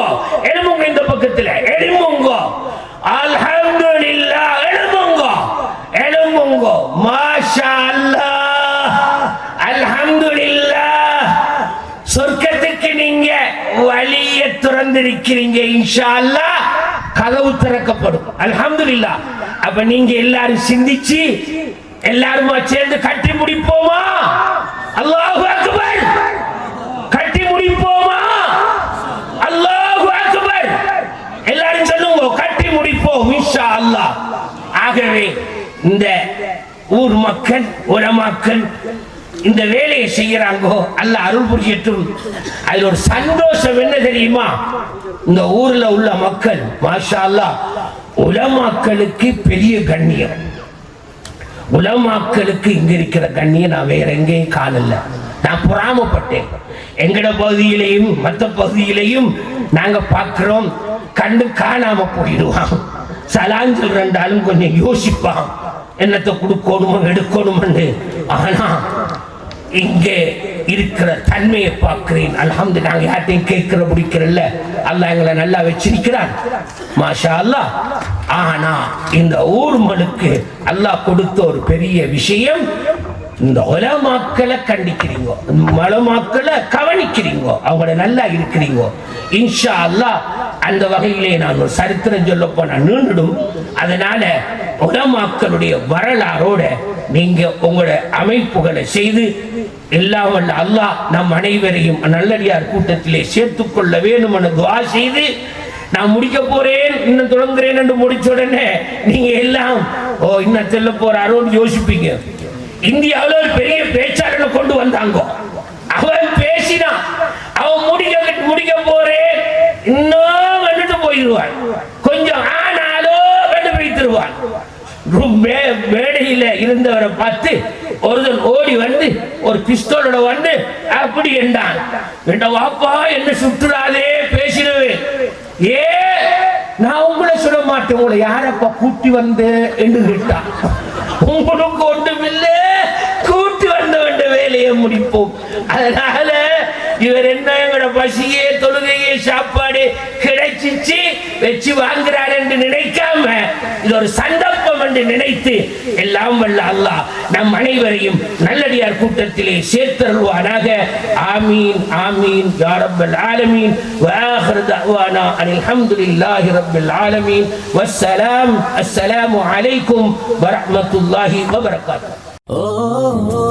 Speaker 2: சொர்க்கத்துக்கு நீங்க வழியை திறந்திருக்கிறீங்க. இன்ஷா அல்லாஹ் கதவு திறக்கப்படும். அல்ஹம்துலில்லாஹ். அப்ப நீங்க எல்லாரும் சிந்திச்சு எல்லாருமா சேர்ந்து கட்டி முடிப்போமா? அல்லாஹு அக்பர். கட்டி முடிப்போமா? அல்லாஹு அக்பர். எல்லாரும் சொல்லுங்க, கட்டி முடிப்போம் இன்ஷா அல்லாஹ். ஆகவே இந்த ஊர் மக்கள் உலமாக்கள் இந்த வேலையை செய்யறாங்கோ, அல்லாஹ் அருள் புரியட்டும். அதுல ஒரு சந்தோஷம் என்ன தெரியுமா? இந்த ஊர்ல உள்ள மக்கள் மாஷா அல்லாஹ் உலமாக்களுக்கு பெரிய கண்ணியம். உலமாக்களுக்கு இங்க இருக்கிற கண்ணியம் நான் வேற எங்கேயும் காணல. நான் பொறாமப்பட்டேன். எங்கட பகுதியிலையும் மற்ற பகுதியிலையும் நாங்க பார்க்கிறோம், கண்டு காணாம போயிடுவான். சலாஞ்சல் ரெண்டாலும் கொஞ்சம் யோசிப்பான், என்னத்தை கொடுக்கணும் எடுக்கணும். ஆனா இங்கே இருக்கிற தன்மையை பார்க்கிறேன். அல்ஹம்துலில்லாஹ். நாங்க யார்ட்டையும் கேட்கிற முடிக்கிறல்ல, அல்லாஹ் எங்களை நல்லா வச்சிருக்கிறான் மாஷா அல்லாஹ். ஆனா இந்த ஊர்மலுக்கு அல்லாஹ் கொடுத்த ஒரு பெரிய விஷயம், இந்த உலமாக்களை கண்டிக்கிறீங்க, உலமாக்களை கவனிக்கிறீங்க, அவங்கள நல்லா இருக்கிறீங்க. இன்ஷா அல்லாஹ் அந்த வகையிலே நான் ஒரு சரித்திரம் சொல்ல போனா நீண்டிடும். அதனால உலமாக்களுடைய வரலாறோட நீங்க உங்களோட அமைப்புகளை செய்து எல்லாம் வல்ல அல்லாஹ் நம் அனைவரையும் நல்லடியார் கூட்டத்திலே சேர்த்துக் கொள்ள வேண்டும் என துஆ செய்து நான் முடிக்க போறேன், இன்னும் தொடங்குறேன் என்று முடிச்ச உடனே நீங்க எல்லாம் இன்னும் செல்ல போறாரோன்னு யோசிப்பீங்க. இந்தியாவில் ஒரு பெரிய பேச்சாளரை கொண்டு வந்தாங்க. அவன் பேசினான், அவன் முடிக்க போறேன் இன்னும் வந்துட்டு போயிடுவான். கொஞ்சம் ஆனாலோ கண்டு வைத்திருவான். மேடையில இருந்தவரை பார்த்து ஒருத்தன் ஓடி வந்து ஒரு பிஸ்தோலோட வந்து அப்படி என்றான், வாப்பா என்ன சுற்றுறாதே பேசினவே, ஏ நான் உங்களை சொல்ல மாட்டேன், உங்களை யாரப்பா கூட்டி வந்து என்று கேட்டான். உங்களுக்கு ஒன்றுமில்லை, கூட்டி வந்த வேண்ட வேலையை முடிப்போம். அதனால இவர் என்ன எங்களோட பசியே தொழுகையே சாப்பாடு கிடைச்சிச்சு வச்சு வாங்குறார் என்று நினைக்காம இது ஒரு சந்தர்ப்பம் என்று நினைத்து எல்லாம் வல்ல அல்லாஹ் நம் அனைவரையும் நல்லடியார் கூட்டத்திலே சேர்த்தருள்வானாக. ஆமீன் ஆமீன் யா ரப்பல் ஆலமீன். வஆகிரு தஅவானா அனில் ஹம்துலில்லாஹி ரப்பில் ஆலமீன். வஸ்ஸலாம். அஸ்ஸலாமு அலைக்கும் வரஹ்மத்துல்லாஹி வபரகாத்துஹு.